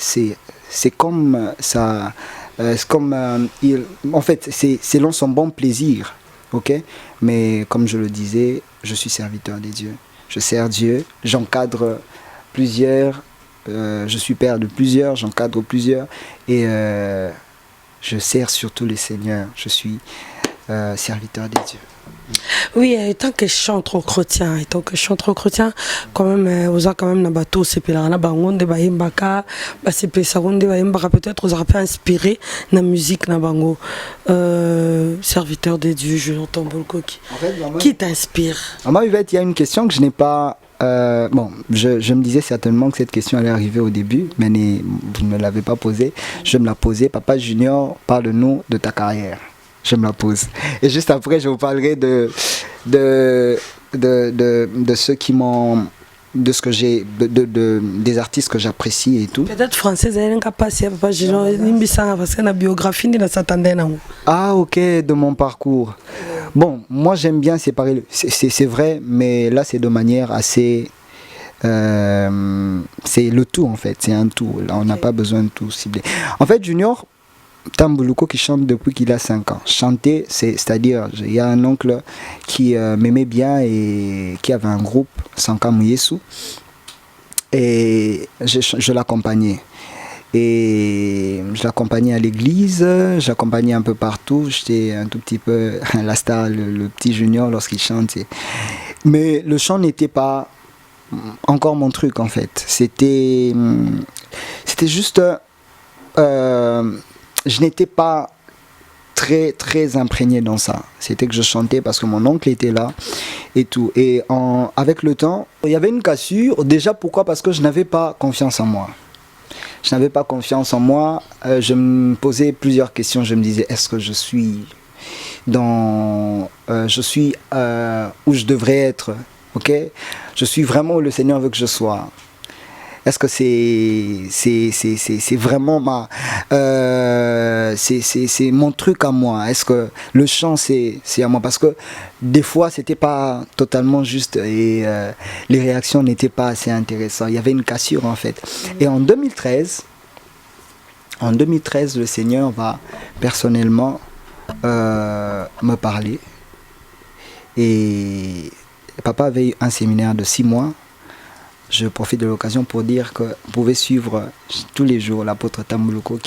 comme ça, en fait c'est selon son bon plaisir, ok? Mais comme je le disais, je suis serviteur de Dieu. Je sers Dieu, j'encadre plusieurs, je suis père de plusieurs, j'encadre plusieurs et je sers surtout les seigneurs, je suis serviteur de Dieu. Oui, tant que chantre chrétien, quand même, vous avez quand même un bateau, c'est pour la bangonde, c'est peut-être vous avez inspiré la musique na bango. Serviteur de Dieu, je l'entends beaucoup. Qui t'inspire? Maman Yvette, il y a une question que je n'ai pas. Bon, je me disais certainement que cette question allait arriver au début, mais vous ne me l'avez pas posée. Je me la posais. Papa Junior, parle-nous de ta carrière. Je me la pose. Et juste après, je vous parlerai de ceux qui m'ont, de ce que j'ai, des artistes que j'apprécie et tout. Peut-être française, elle n'est pas passée. Papa Junior, parce que la biographie ne s'attendait pas. Ah, ok, de mon parcours. Bon, moi j'aime bien séparer, c'est vrai, mais là c'est de manière assez... c'est le tout en fait, c'est un tout. Là on n'a pas besoin de tout cibler. En fait, Junior Tambuluko qui chante depuis qu'il a 5 ans. Chanter, c'est-à-dire, il y a un oncle qui m'aimait bien et qui avait un groupe, Sankamu Yesu, et je l'accompagnais. Et je l'accompagnais à l'église, j'accompagnais un peu partout, j'étais un tout petit peu la star, le petit Junior lorsqu'il chante. Mais le chant n'était pas encore mon truc en fait. C'était juste... je n'étais pas très imprégné dans ça. C'était que je chantais parce que mon oncle était là et tout. Et avec le temps, il y avait une cassure. Déjà, pourquoi? Parce que je n'avais pas confiance en moi. Je n'avais pas confiance en moi. Je me posais plusieurs questions. Je me disais, est-ce que je suis où je devrais être? Ok? Je suis vraiment où le Seigneur veut que je sois. Est-ce que c'est vraiment c'est mon truc à moi? Est-ce que le chant c'est à moi? Parce que des fois c'était pas totalement juste et les réactions n'étaient pas assez intéressantes. Il y avait une cassure en fait. Et en 2013, le Seigneur va personnellement me parler. Et papa avait eu un séminaire de 6 mois. je profite de l'occasion pour dire que vous pouvez suivre tous les jours l'apôtre Tamboluko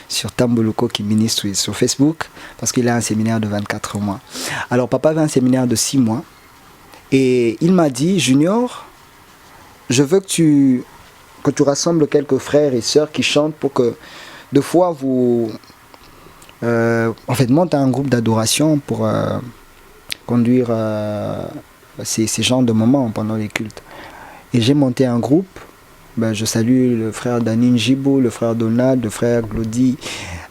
sur Tamboluko qui ministre sur Facebook, parce qu'il a un séminaire de 24 mois. Alors papa avait un séminaire de 6 mois et il m'a dit, Junior, je veux que tu rassembles quelques frères et sœurs qui chantent pour que deux fois vous monte un groupe d'adoration pour conduire ces genres de moments pendant les cultes. Et j'ai monté un groupe. Je salue le frère Dani Njibou, le frère Donald, le frère Glody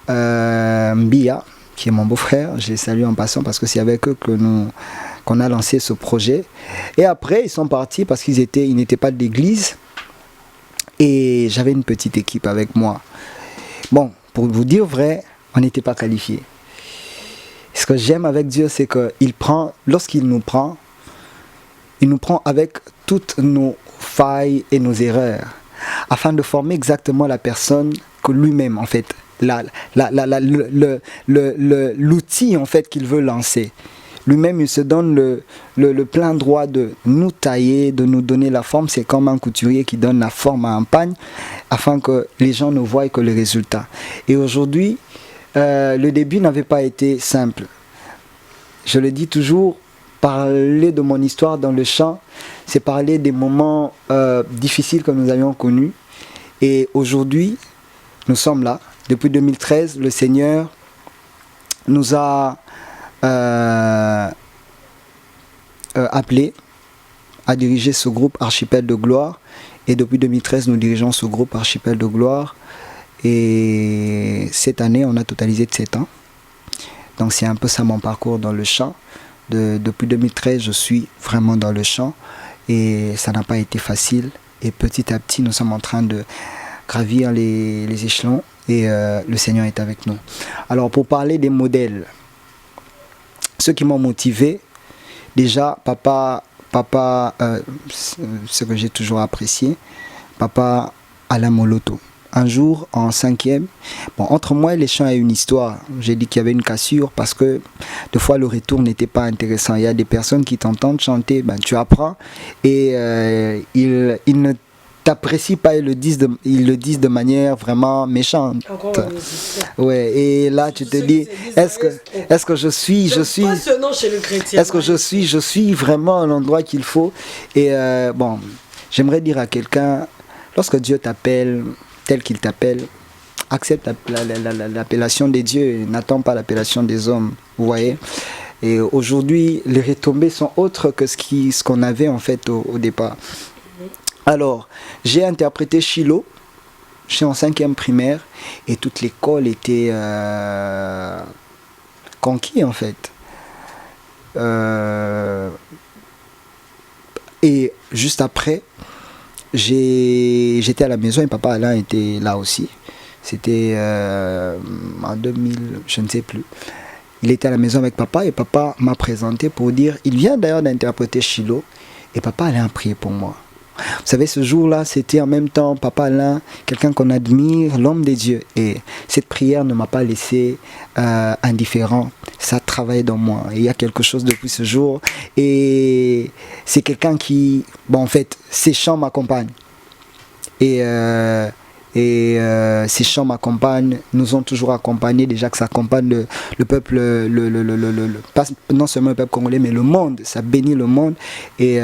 Mbia, qui est mon beau-frère. Je les salue en passant parce que c'est avec eux qu'on a lancé ce projet. Et après, ils sont partis parce qu'ils n'étaient pas de l'église. Et j'avais une petite équipe avec moi. Bon, pour vous dire vrai, on n'était pas qualifiés. Ce que j'aime avec Dieu, c'est lorsqu'il nous prend, il nous prend avec toutes nos failles et nos erreurs, afin de former exactement la personne que lui-même, en fait, l'outil en fait qu'il veut lancer. Lui-même, il se donne le plein droit de nous tailler, de nous donner la forme. C'est comme un couturier qui donne la forme à un pagne, afin que les gens ne voient que le résultat. Et aujourd'hui, le début n'avait pas été simple. Je le dis toujours, parler de mon histoire dans le chant, c'est parler des moments difficiles que nous avions connus. Et aujourd'hui, nous sommes là. Depuis 2013, le Seigneur nous a appelés à diriger ce groupe Archipel de Gloire. Et depuis 2013, nous dirigeons ce groupe Archipel de Gloire. Et cette année, on a totalisé de 7 ans. Donc c'est un peu ça mon parcours dans le chant. Depuis 2013, je suis vraiment dans le chant. Et ça n'a pas été facile. Et petit à petit, nous sommes en train de gravir les échelons. Et le Seigneur est avec nous. Alors pour parler des modèles, ceux qui m'ont motivé, déjà, papa, ce que j'ai toujours apprécié, papa Alain Moloto. Un jour, en 5e, entre moi et les chants, il y a une histoire. J'ai dit qu'il y avait une cassure parce que des fois le retour n'était pas intéressant. Il y a des personnes qui t'entendent chanter, tu apprends et ils ne t'apprécient pas, ils le disent de manière vraiment méchante. Ouais, et là tu te dis, est-ce que je suis vraiment à l'endroit qu'il faut? Et j'aimerais dire à quelqu'un, lorsque Dieu t'appelle tel qu'il t'appelle, accepte l'appellation des dieux et n'attends pas l'appellation des hommes, vous voyez. Et aujourd'hui, les retombées sont autres que ce qu'on avait en fait au départ. Alors, j'ai interprété Shiloh, je suis en 5e primaire, et toute l'école était conquise en fait. Et juste après, j'étais à la maison et papa Alain était là aussi. C'était en 2000, je ne sais plus. Il était à la maison avec papa et papa m'a présenté pour dire, il vient d'ailleurs d'interpréter Shiloh et papa Alain a prié pour moi. Vous savez, ce jour-là, c'était en même temps papa Alain, quelqu'un qu'on admire, l'homme des dieux. Et cette prière ne m'a pas laissé indifférent. Ça travaille dans moi. Et il y a quelque chose depuis ce jour. Et c'est quelqu'un qui, en fait, ses chants m'accompagnent. Et ces chants m'accompagnent, nous ont toujours accompagnés, déjà que ça accompagne le peuple, pas, non seulement le peuple congolais, mais le monde. Ça bénit le monde. Et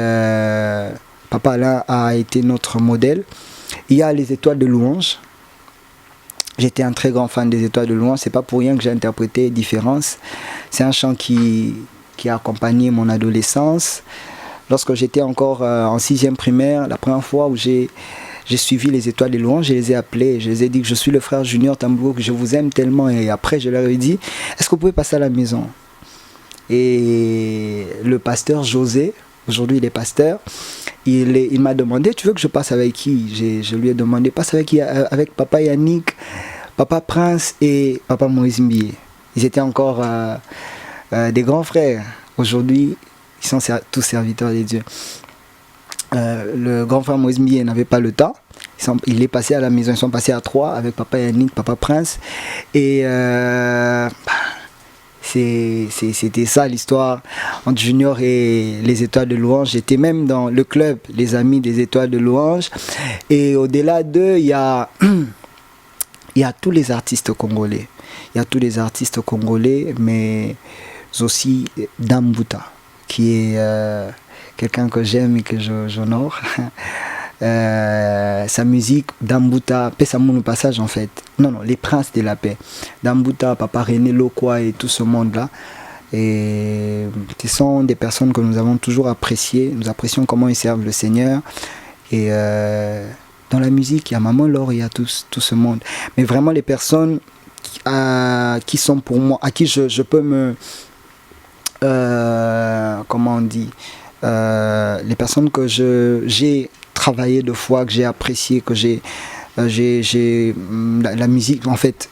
papa Alain a été notre modèle. Il y a les étoiles de louange. J'étais un très grand fan des étoiles de louange. C'est pas pour rien que j'ai interprété Différence. C'est un chant qui a accompagné mon adolescence. Lorsque j'étais encore en 6e primaire, la première fois où j'ai suivi les étoiles de louange, je les ai appelés. Je les ai dit que je suis le frère Junior Tamboluko, que je vous aime tellement. Et après, je leur ai dit, est-ce que vous pouvez passer à la maison? Et le pasteur José, aujourd'hui il est pasteur, il m'a demandé, tu veux que je passe avec qui? Je lui ai demandé, passe avec qui? Avec papa Yannick, papa Prince et papa Moïse Mbié. Ils étaient encore des grands frères. Aujourd'hui, ils sont tous serviteurs des dieux. Le grand frère Moïse Mbié n'avait pas le temps. Il est passé à la maison, ils sont passés à 3 avec papa Yannick, papa Prince. Et c'était ça l'histoire entre Junior et les Étoiles de Louange. J'étais même dans le club, les amis des Étoiles de Louange. Et au-delà d'eux, il y a tous les artistes congolais. Il y a tous les artistes congolais, mais aussi Dambuta, qui est quelqu'un que j'aime et que j'honore. Sa musique, Dambuta, Pesamoun au passage en fait. Non, les Princes de la Paix. Dambuta, Papa René Lokwa et tout ce monde-là. Et ce sont des personnes que nous avons toujours appréciées. Nous apprécions comment ils servent le Seigneur. Et dans la musique, il y a Maman Laure, il y a tout ce monde. Mais vraiment les personnes qui sont pour moi, à qui je peux me... comment on dit, les personnes que j'ai travaillé de fois, que j'ai apprécié, que j'ai la musique en fait,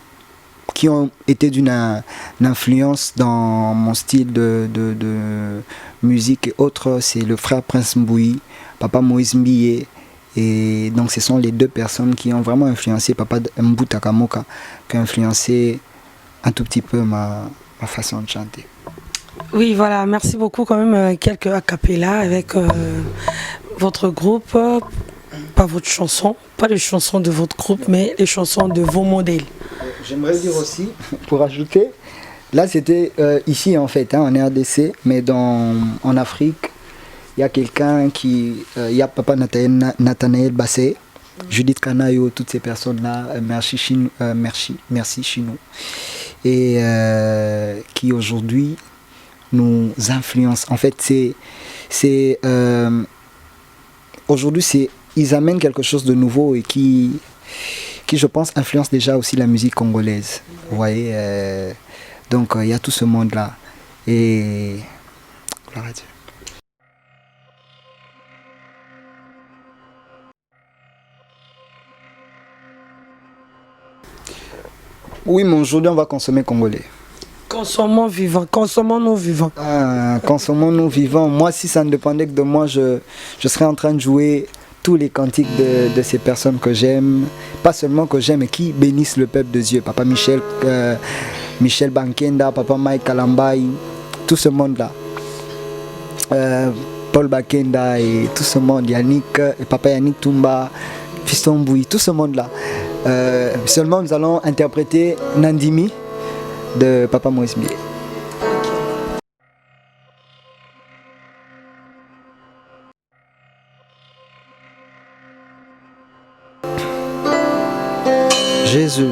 qui ont été d'une influence dans mon style de musique et autres, c'est le frère Prince Mbouyi, Papa Moïse Mbiyé. Et donc ce sont les deux personnes qui ont vraiment influencé Papa Mbouta Kamoka, qui a influencé un tout petit peu ma façon de chanter. Oui, voilà, merci beaucoup quand même. Quelques a cappella avec votre groupe, pas votre chanson, pas les chansons de votre groupe, mais les chansons de vos modèles. J'aimerais dire aussi, pour ajouter, là c'était ici en fait, en RDC, mais en Afrique, il y a quelqu'un il y a Papa Nathanaël Bassé, Judith Kanayo, toutes ces personnes-là, merci Chino, et qui aujourd'hui nous influencent. En fait, aujourd'hui, ils amènent quelque chose de nouveau et qui je pense influence déjà aussi la musique congolaise. Vous voyez, donc il y a tout ce monde-là. Et gloire à Dieu. Oui, mais aujourd'hui on va consommer congolais. Consommons vivants, consommons-nous vivants. Consommons-nous vivants. Moi, si ça ne dépendait que de moi, je serais en train de jouer tous les cantiques de ces personnes que j'aime. Pas seulement que j'aime, mais qui bénissent le peuple de Dieu. Papa Michel Bankenda, Papa Mike Kalambaï, tout ce monde-là. Paul Bakenda et tout ce monde. Yannick, et Papa Yannick Toumba, Fiston Bouy, tout ce monde-là. Seulement, nous allons interpréter Nandimi de Papa Moïse Mbiyé. Jésus.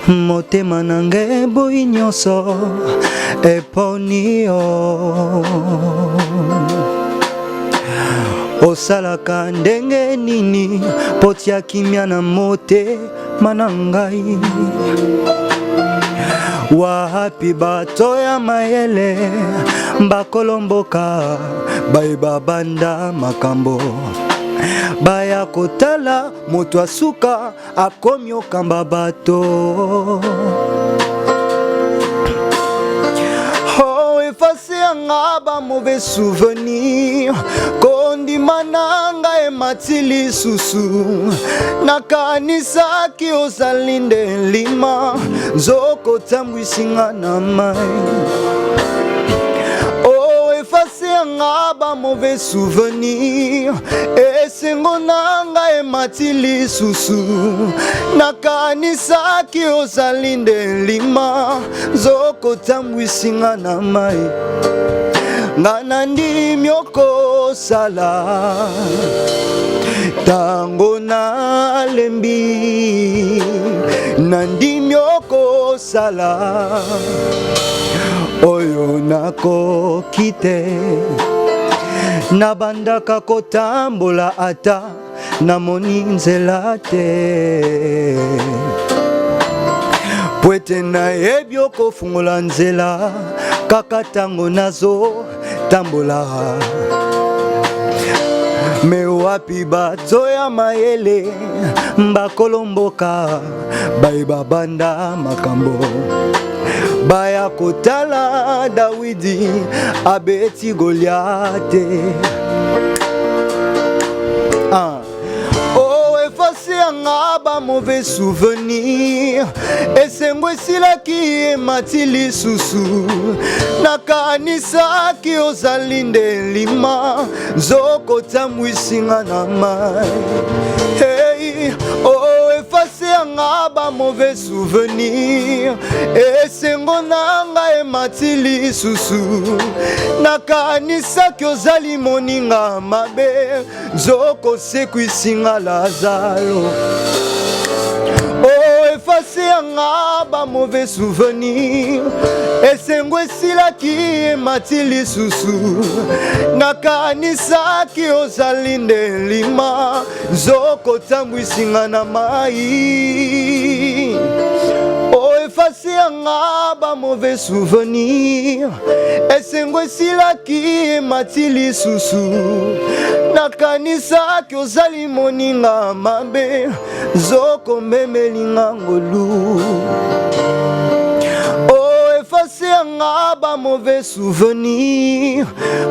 Motema nange boyi nyonso eponi yo osalaka ndenge nini potia kimia na motema na ngai wapi bato ya mayele bakolomboka bayeba banda makambo baya kotala moto asuka akomi okamba bato oh efase yanga ba mauvais souvenir kondima nanga emati lisusu nakanisaki ozali nde lima nzoko tambwisinga na mai nga ba mauvais souvenir esengo nanga emati lisusu nakanisaki ozali nde lima nzoko tambwisinga na mai nga nandimi okosala tango nalembi nandimi okosala oyo nakoki te nabandaka kotambola ata namoni nzela te po ete nayebi okofungola nzela kaka ntango nazo tambola me wapi bato ya mayele bakolomboka bayeba banda makambo baya kotala Dawidi abeti Goliate. Ba mauvais souvenir esengo esilaki matili susu nakanisa ki ozali nde lima nzoko tamwisinga na mai. Hey, oh efase yanga ba mauvais souvenir esengo nanga matili susu nakanisa ki ozali moninga mabe nzoko sekwisinga Lazaro. Oh, effacer un ba mauvais souvenir esengo esilaki matili susu nakanisa ki ozali nde lima nzoko tambwisinga na mai. Oh, effacer un ba mauvais souvenir esengo esilaki matili susu nakanisa ki ozali moninga mabe nzoko memelinga ngolu. Oh, effacer un ba mauvais souvenir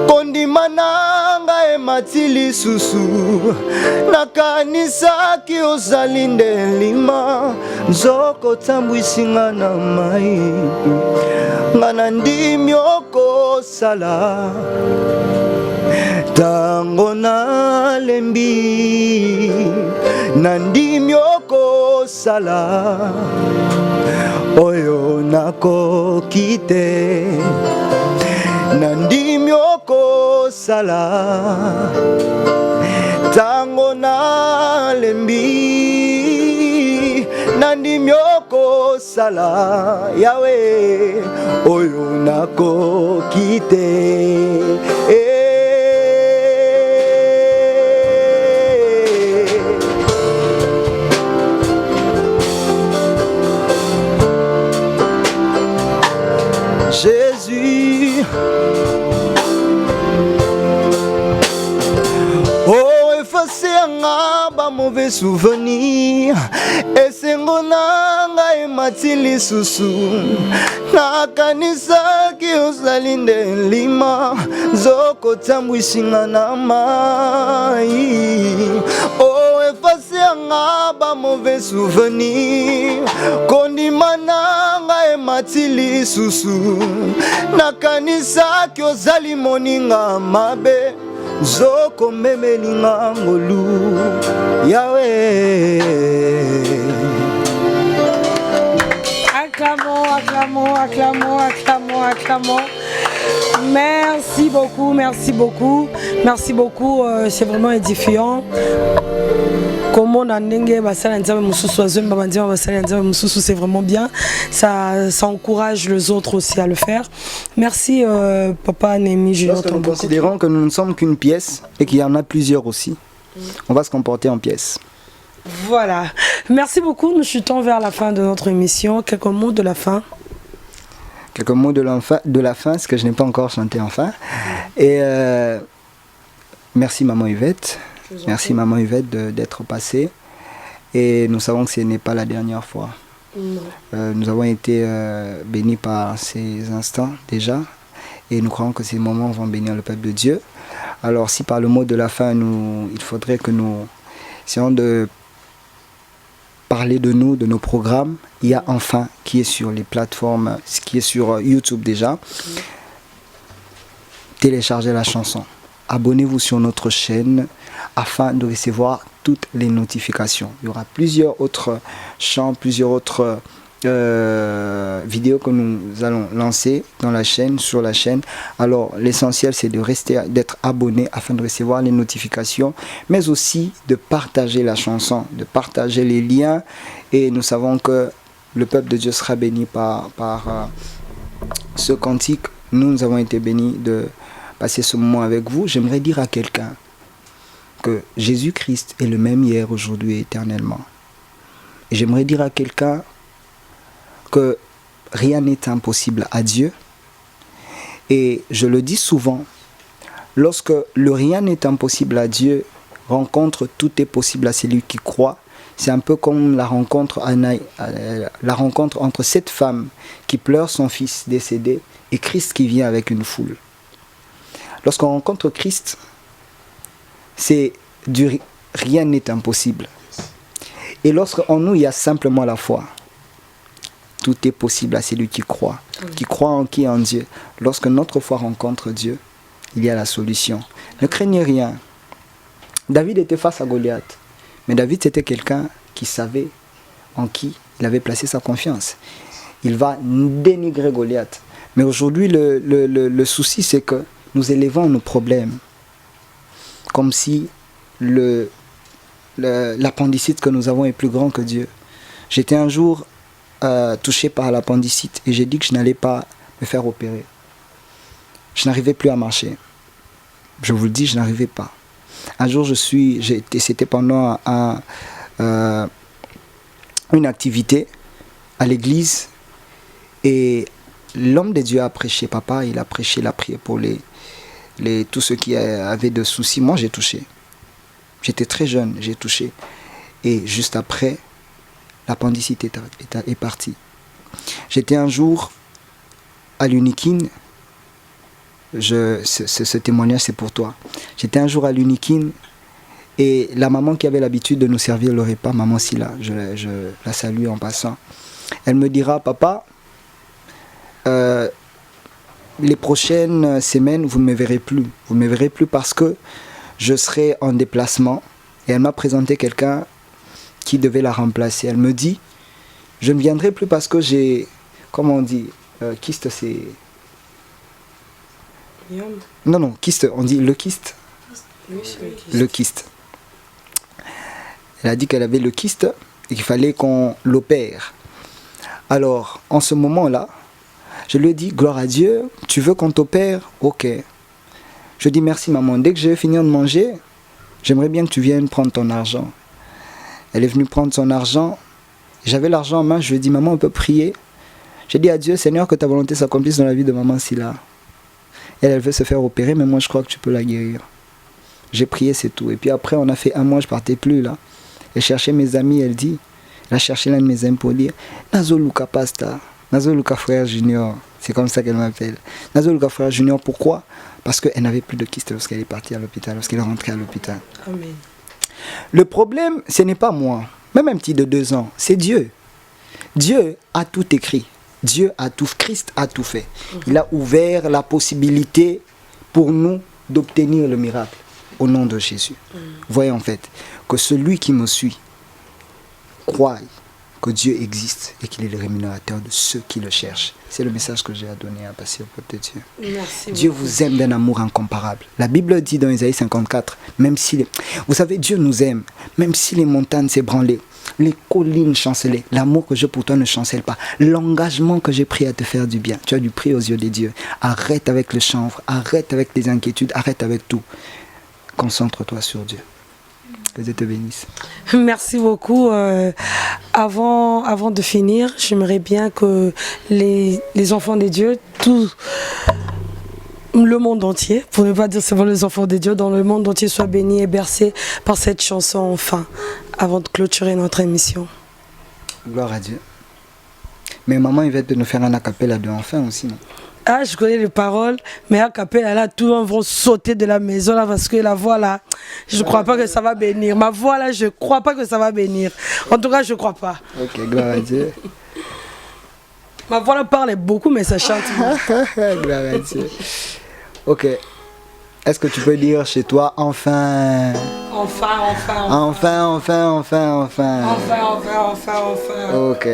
kondima nanga ematili susu nakanisa ki ozali nde lima nzoko tambwisinga na mai. Ngana ndimi okosala tango nalembi nandimi okosala oyo nakoki te nandimi okosala tango nalembi nandimi okosala Yawe oyo nakoki te. Jésus, oh effacer un ba mauvais souvenir esengo nanga ematili susu nakanisa ki ozali nde lima nzoko tambwisinga na mai. Oh effacer un ba mauvais souvenir kondima nanga ematili susu nakanisa ki ozali moninga mabe nzoko memelinga ngolu Yawe. Acclamons, acclamons, acclamons, acclamons, acclamons. Merci beaucoup, merci beaucoup, merci beaucoup, c'est vraiment édifiant. Comment on a c'est vraiment bien, ça encourage les autres aussi à le faire. Merci Papa Némi. Parce que nous considérons que nous ne sommes qu'une pièce et qu'il y en a plusieurs aussi. On va se comporter en pièces. Voilà, merci beaucoup, nous chutons vers la fin de notre émission. Quelques mots de la fin. Quelques mots de la fin, ce que je n'ai pas encore chanté enfin. Et merci Maman Yvette. Merci Maman Yvette d'être passée. Et nous savons que ce n'est pas la dernière fois. Nous avons été bénis par ces instants déjà. Et nous croyons que ces moments vont bénir le peuple de Dieu. Alors si par le mot de la fin, il faudrait que nous essayons de parler de nous, de nos programmes. Il y a Enfin qui est sur les plateformes, qui est sur YouTube déjà. Téléchargez la chanson. Abonnez-vous sur notre chaîne afin de recevoir toutes les notifications. Il y aura plusieurs autres chants, plusieurs autres vidéos que nous allons lancer dans la chaîne, sur la chaîne. Alors l'essentiel c'est de rester, d'être abonné afin de recevoir les notifications, mais aussi de partager la chanson, de partager les liens. Et nous savons que le peuple de Dieu sera béni par ce cantique. Nous avons été bénis de passer ce moment avec vous. J'aimerais dire à quelqu'un que Jésus-Christ est le même hier, aujourd'hui et éternellement. Et j'aimerais dire à quelqu'un que rien n'est impossible à Dieu. Et je le dis souvent, lorsque le rien n'est impossible à Dieu, rencontre, tout est possible à celui qui croit. C'est un peu comme la rencontre entre cette femme qui pleure son fils décédé et Christ qui vient avec une foule. Lorsqu'on rencontre Christ, rien n'est impossible. Et lorsqu'en nous, il y a simplement la foi, tout est possible à celui qui croit. Qui croit en qui? En Dieu. Lorsque notre foi rencontre Dieu, il y a la solution. Ne craignez rien. David était face à Goliath. Mais David, c'était quelqu'un qui savait en qui il avait placé sa confiance. Il va dénigrer Goliath. Mais aujourd'hui, le souci, c'est que nous élevons nos problèmes comme si l'appendicite que nous avons est plus grand que Dieu. J'étais un jour touché par l'appendicite et j'ai dit que je n'allais pas me faire opérer. Je n'arrivais plus à marcher. Je vous le dis, je n'arrivais pas. Un jour, c'était pendant une activité à l'église et l'homme de Dieu a prêché. Papa, il a prêché, il a prié pour tous ceux qui avaient de soucis. Moi, j'ai touché. J'étais très jeune, j'ai touché. Et juste après, l'appendicite est partie. J'étais un jour à l'Unikin. Ce témoignage, c'est pour toi. J'étais un jour à l'Unikin et la maman qui avait l'habitude de nous servir le repas, maman Silla, je la salue en passant. Elle me dira, papa, les prochaines semaines, vous ne me verrez plus. Vous ne me verrez plus parce que je serai en déplacement. Et elle m'a présenté quelqu'un qui devait la remplacer. Elle me dit, je ne viendrai plus parce que j'ai, comment on dit, kyste, c'est... Non, kyste, on dit le kyste. Oui, c'est le kyste. Le kyste. Elle a dit qu'elle avait le kyste et qu'il fallait qu'on l'opère. Alors, en ce moment-là, je lui ai dit, gloire à Dieu, tu veux qu'on t'opère? Ok. Je dis, merci maman, dès que j'ai fini de manger, j'aimerais bien que tu viennes prendre ton argent. Elle est venue prendre son argent. J'avais l'argent en main, je lui ai dit, maman, on peut prier? J'ai dit à Dieu, Seigneur, que ta volonté s'accomplisse dans la vie de maman Silla. Elle veut se faire opérer, mais moi je crois que tu peux la guérir. J'ai prié, c'est tout. Et puis après, on a fait un mois, je partais plus là. Elle cherchait mes amis, elle a cherché l'un de mes amis pour dire, Nazo Luka Pasta, Nazo Luka Frère Junior. C'est comme ça qu'elle m'appelle. Nazo Luka Frère Junior, pourquoi? Parce qu'elle n'avait plus de kyste lorsqu'elle est partie à l'hôpital, lorsqu'elle est rentrée à l'hôpital. Amen. Le problème, ce n'est pas moi, même un petit de 2 ans, c'est Dieu. Dieu a tout écrit. Dieu a tout, Christ a tout fait. Il a ouvert la possibilité pour nous d'obtenir le miracle au nom de Jésus. Voyez en fait que celui qui me suit croit que Dieu existe et qu'il est le rémunérateur de ceux qui le cherchent. C'est le message que j'ai à donner à passer au peuple de Dieu. Merci Dieu beaucoup. vous aime d'un amour incomparable. La Bible dit dans Isaïe 54, même si vous savez, Dieu nous aime, même si les montagnes s'ébranlent, les collines chancelaient, l'amour que j'ai pour toi ne chancelle pas. L'engagement que j'ai pris à te faire du bien, tu as du prix aux yeux des dieux. Arrête avec le chanvre, arrête avec les inquiétudes, arrête avec tout. Concentre-toi sur Dieu. Que Dieu te bénisse. Merci beaucoup. Avant de finir, j'aimerais bien que les enfants de Dieu, tout le monde entier, pour ne pas dire seulement les enfants de Dieu, dans le monde entier soient bénis et bercés par cette chanson enfin, avant de clôturer notre émission. Gloire à Dieu. Mais maman, il va nous faire un acapella de enfin aussi, non? Ah, je connais les paroles, mais à Capella, là, tout le monde va sauter de la maison, là, parce que la voix, là, je ne crois pas que ça va bénir. Ma voix, là, je ne crois pas que ça va bénir. En tout cas, je ne crois pas. Ok, gloire à Dieu. Ma voix, là, parle beaucoup, mais ça chante. Gloire à Dieu. Ok. Est-ce que tu peux dire chez toi, enfin? Enfin. Enfin. Ok.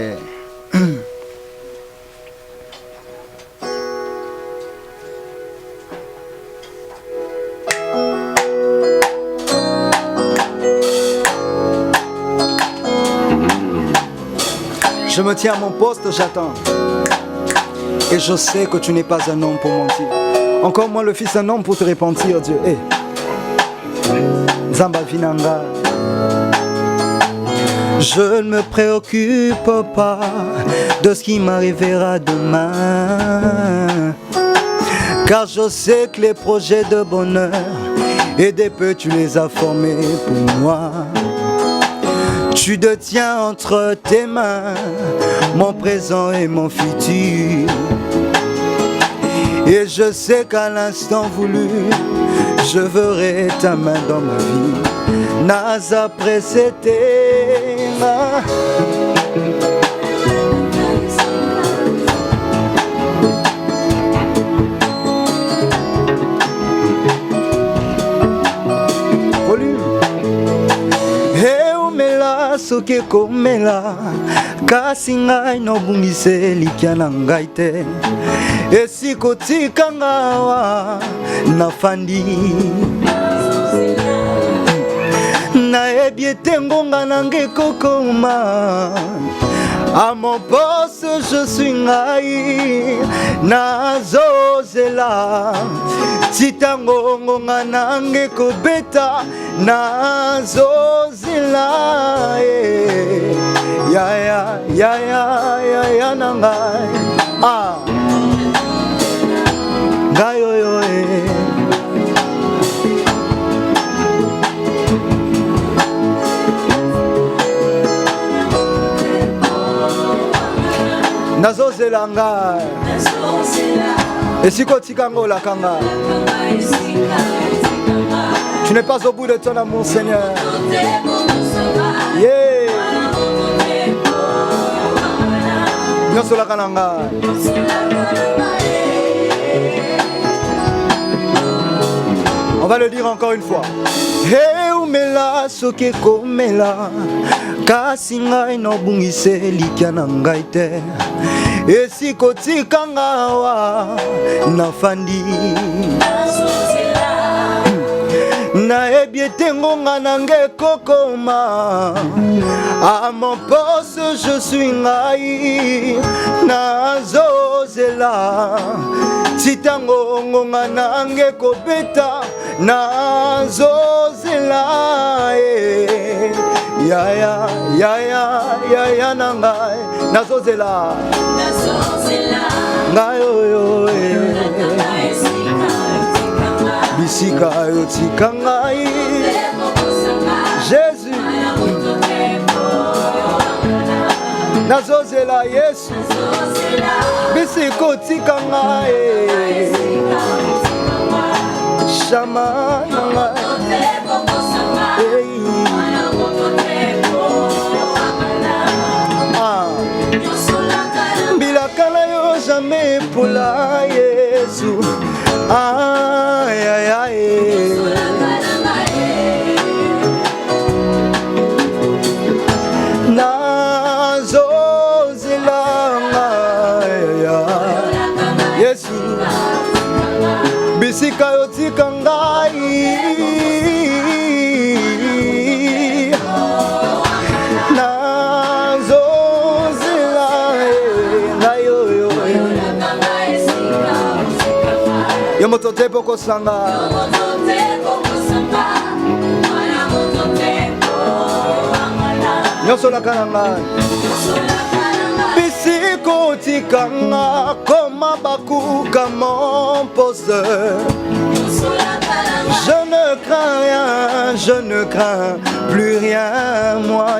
Je me tiens à mon poste, j'attends. Et je sais que tu n'es pas un homme pour mentir. Encore moins le fils d'un homme pour te repentir, Dieu. Hey. Zamba Vinanga. Je ne me préoccupe pas de ce qui m'arrivera demain. Car je sais que les projets de bonheur et des peu tu les as formés pour moi. Tu détiens entre tes mains mon présent et mon futur. Et je sais qu'à l'instant voulu, je verrai ta main dans ma vie. Nas après c'était volume. Soki komela kasi ngai nobungise likia na ngai te esiko tikanga wa nafandi nayebi ete ngonga nange kokoma à mon poste je suis ngai nazozela titango ngonga nange kobeta nazozela ya na ngai ngai oyo nazozela ngai esiko tikanga olaka ngai. Tu n'es pas au bout de ton amour, Seigneur. Yeah. On va le dire encore une fois. Hey, umela soke komela kasi ngai no bungise likia na ngai te esiko tikanga wa nafandi nayebi ete ngonga nange kokoma à mon poste je suis ngai nazozela titango ngonga nange kobeta nazozela ya na ngai nazozela ngai oyo bisika yo tika ngai Jésus nazozela Yesu bisiko tika ngai shama na ngai mbilaka na yo jamais pula Yesu nazozela Yesu bisika yo tika ngai nazozela ngai oyo yo moto te poko sanga nyonso laka nanga bisiko tikanga koma bakuka mon poste. Je ne crains rien, je ne crains plus rien, moi.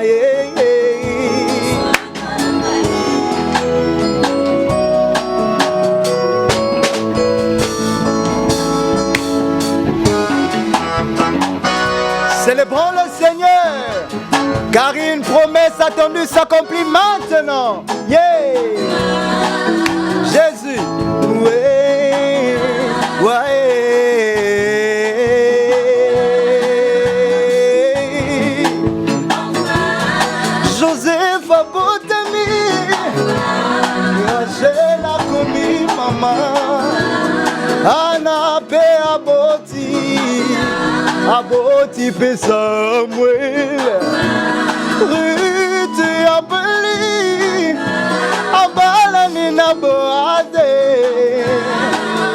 Célébrons le Seigneur, car une promesse attendue s'accomplit maintenant. Yeah. Jésus, ouais, ouais. Joseph a botami, Rachel a commis maman, Anna pe aboti pe Samuel, Ruth abeli, abalani na boade,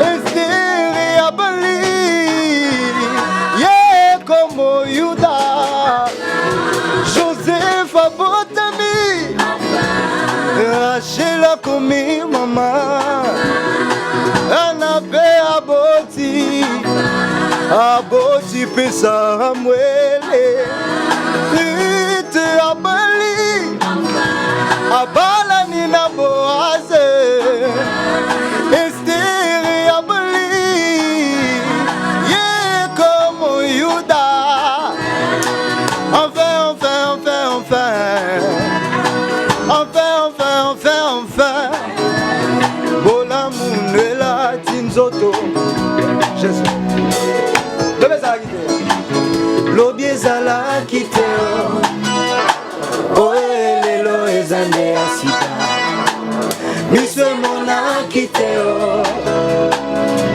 Esther abeli, ye como Yuda, Joseph abotami, Rachel a commis maman, Anna pe aboti pesa mwele Rite abali Abala nina boaze Esteri abali Ye comme Yuda Enfin, enfin, enfin, enfin Enfin Bola Munela Tinzoto Jésus Lobi ezala kite o elelo ezande asika Miso mona kite o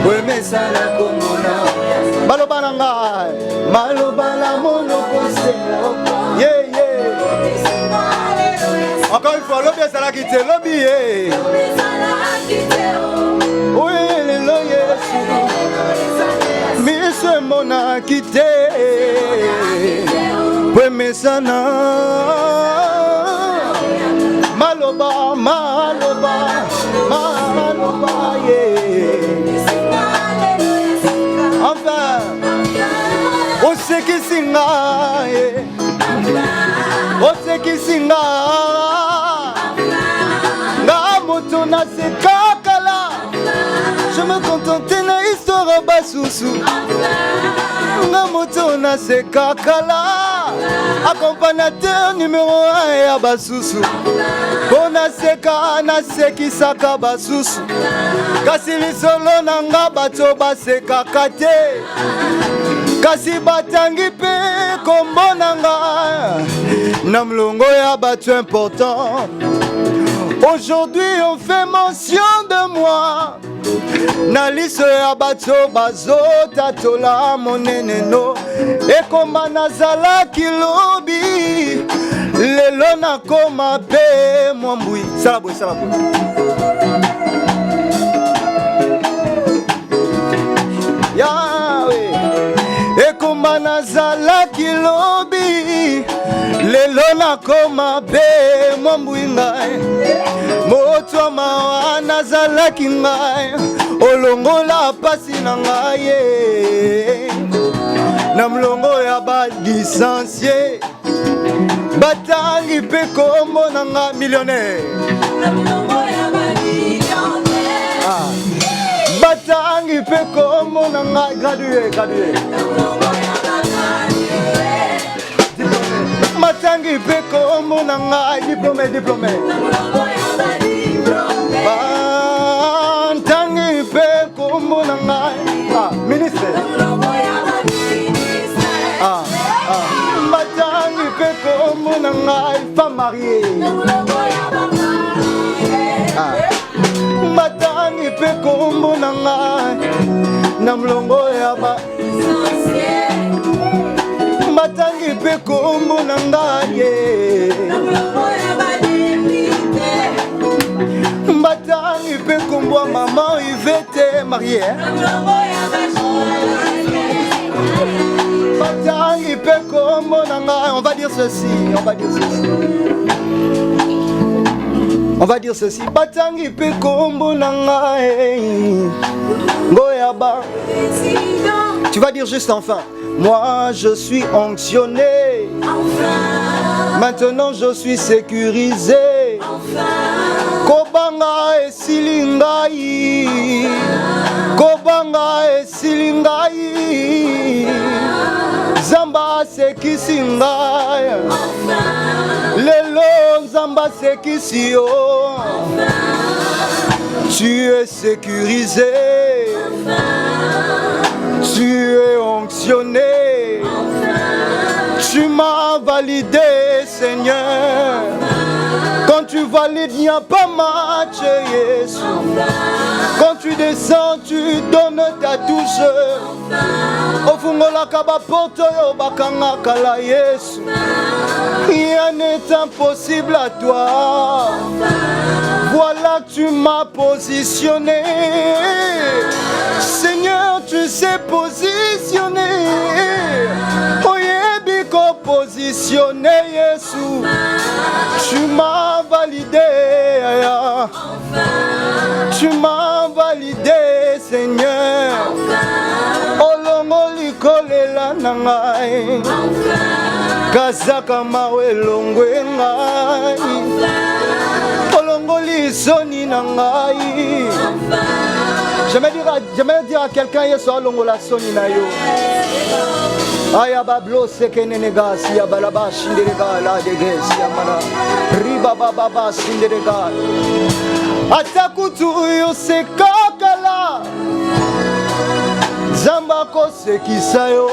Wemesala komona Maloba na ngai Maloba la mono kose Yeah yeah Encore une fois lobi ezala kite lobi yeah Lobi ezala kite o elelo yesu Miso mona kite Wemesana Maloba, maloba, maloba, yeah. Enfin, on sait qui singa, on sait qui singa. Na moto na se kakala, je me contentais na histoire basusu. Na moto na se kakala, accompagnateur numéro 1 ya basusu. Kona seka na seki saka basusu. Kasi lisolo nanga bato baseka kate. Kasi batangi pe kombo nanga. Na mlongo ya bato important. Aujourd'hui on fait mention de moi. Na liso ya bato bazo tatola moneneno. Ekoma nazala kilobi. Lelo na koma pe mwambui. Salabwe, salabwe. Yawe. Ekoma nazala kilobi. Lelo na koma pe mwambui ngai. Moto mawa nazala kingai. Olongola pasi na ngai. Na mlongo ya ba licencié. Batangi pe kombo nanga millionnaire. Batangi pe kombo nanga gradué. Batangi pe kombo nanga diplômé. Batangi pe kombo nanga ministre. Batangi pe kombo nanga femme mariée. Batangi pe kombo nanga na mlongo ya ba. Batangi pe kombo nanga ye. Batangi pe kombo maman Yvette mariée. Batangi pe kombo nanga. On va dire ceci. Batangi pe kombo nanga. Goyaba. Tu vas dire juste enfin. Moi je suis onctionné. Maintenant je suis sécurisé. Kobanga e silingai. Kobanga e silingai. Zamba sekisingai. Lelo Zamba sekisio. Tu es sécurisé. Tu es onctionné. Tu m'as validé, Seigneur. Quand tu valides, il n'y a pas match, Jésus. Quand tu descends, tu donnes ta touche. Au fond, la kaba porte yo bakanga kala Yesu. Rien n'est impossible à toi. Voilà que tu m'as positionné. Seigneur, tu sais positionner. Oyebiko positionné, Yesu. Tu m'as validé. Tu m'as validé, Seigneur. Olongo likolela na ngai kazaka mawe longwe ngai olongoli soni na ngai. J'aimerais dire à quelqu'un yeso alongola soni na yo. Aya bablo sekenenega siya balaba shinderega la dege siya mana riba baba shinderega atakutu yo sekakala zambako sekisa yo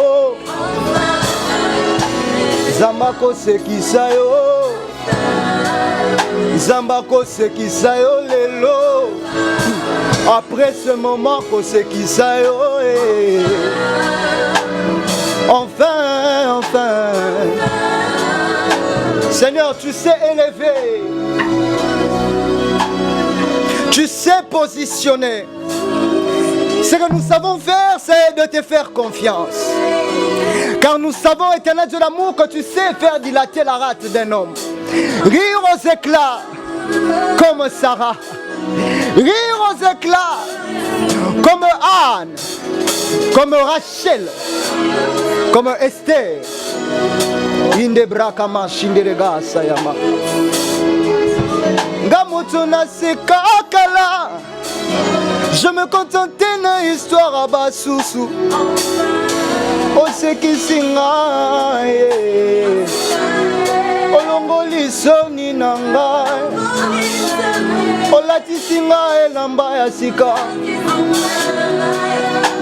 zambako sekisa yo zambako sekisa yo lelo après ce moment ko sekisa yo enfin Seigneur, tu sais élever, tu sais positionner. Ce que nous savons faire, c'est de te faire confiance. Car nous savons, éternel Dieu d'amour, que tu sais faire dilater la rate d'un homme. Rire aux éclats, comme Sarah. Rire aux éclats, comme Anne, comme Rachel, comme Esther. Indebrakama shinderega sayama. Ngamoto na sekakala. Je me contentais na histoire à basusu. Osekisinga olongoli soni na ngai olatisinga elamba ya sika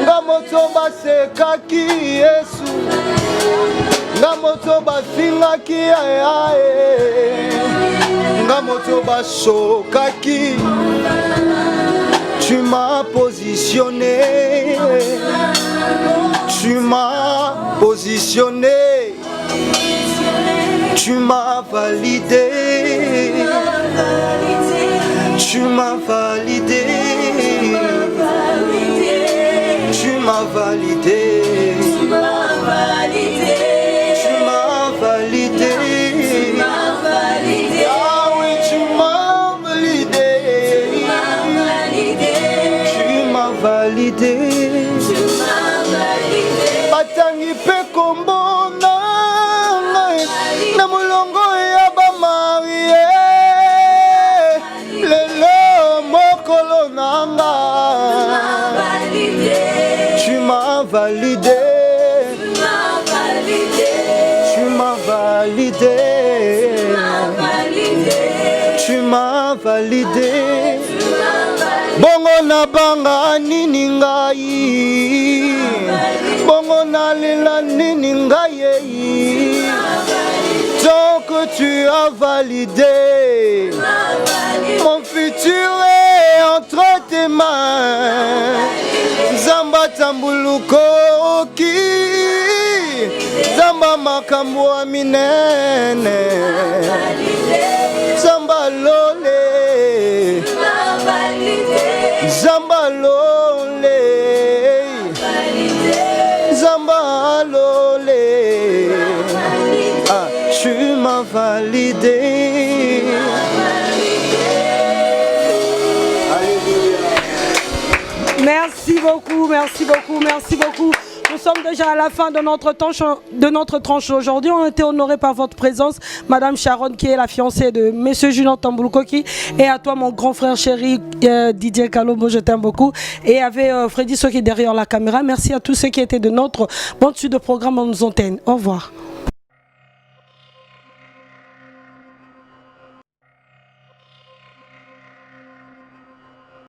ngamoto basekaki Yesu ngamoto bafingaki ayae ngamoto basokaki. Tu m'as positionné, tu m'as positionné, tu m'as validé, tu m'as validé, tu m'as validé, tu m'as validé, tu m'as validé, ah oui tu m'as validé, tu m'as validé, batangi pe kombo na mulongo ya ba marie lelo mokolo nanga tu m'as validé, tu m'as validé, tu m'as validé. Bongo na banga nini ngai, bongo na lela nini ngai. Tant que tu as validé, mon futur est entre tes mains. Zamba tambuluko oki, zamba makambo minene, zamba lole, zamba lole, zamba lole. Ah, tu m'as validé. Merci beaucoup, merci beaucoup, merci beaucoup. Nous sommes déjà à la fin de notre tranche aujourd'hui. On a été honorés par votre présence, Madame Sharon, qui est la fiancée de Monsieur Julien Tambulukoki. Et à toi, mon grand frère chéri, Didier Kalombo, je t'aime beaucoup. Et avec Freddy Soki derrière la caméra. Merci à tous ceux qui étaient de notre bande de programme en nos antennes. Au revoir.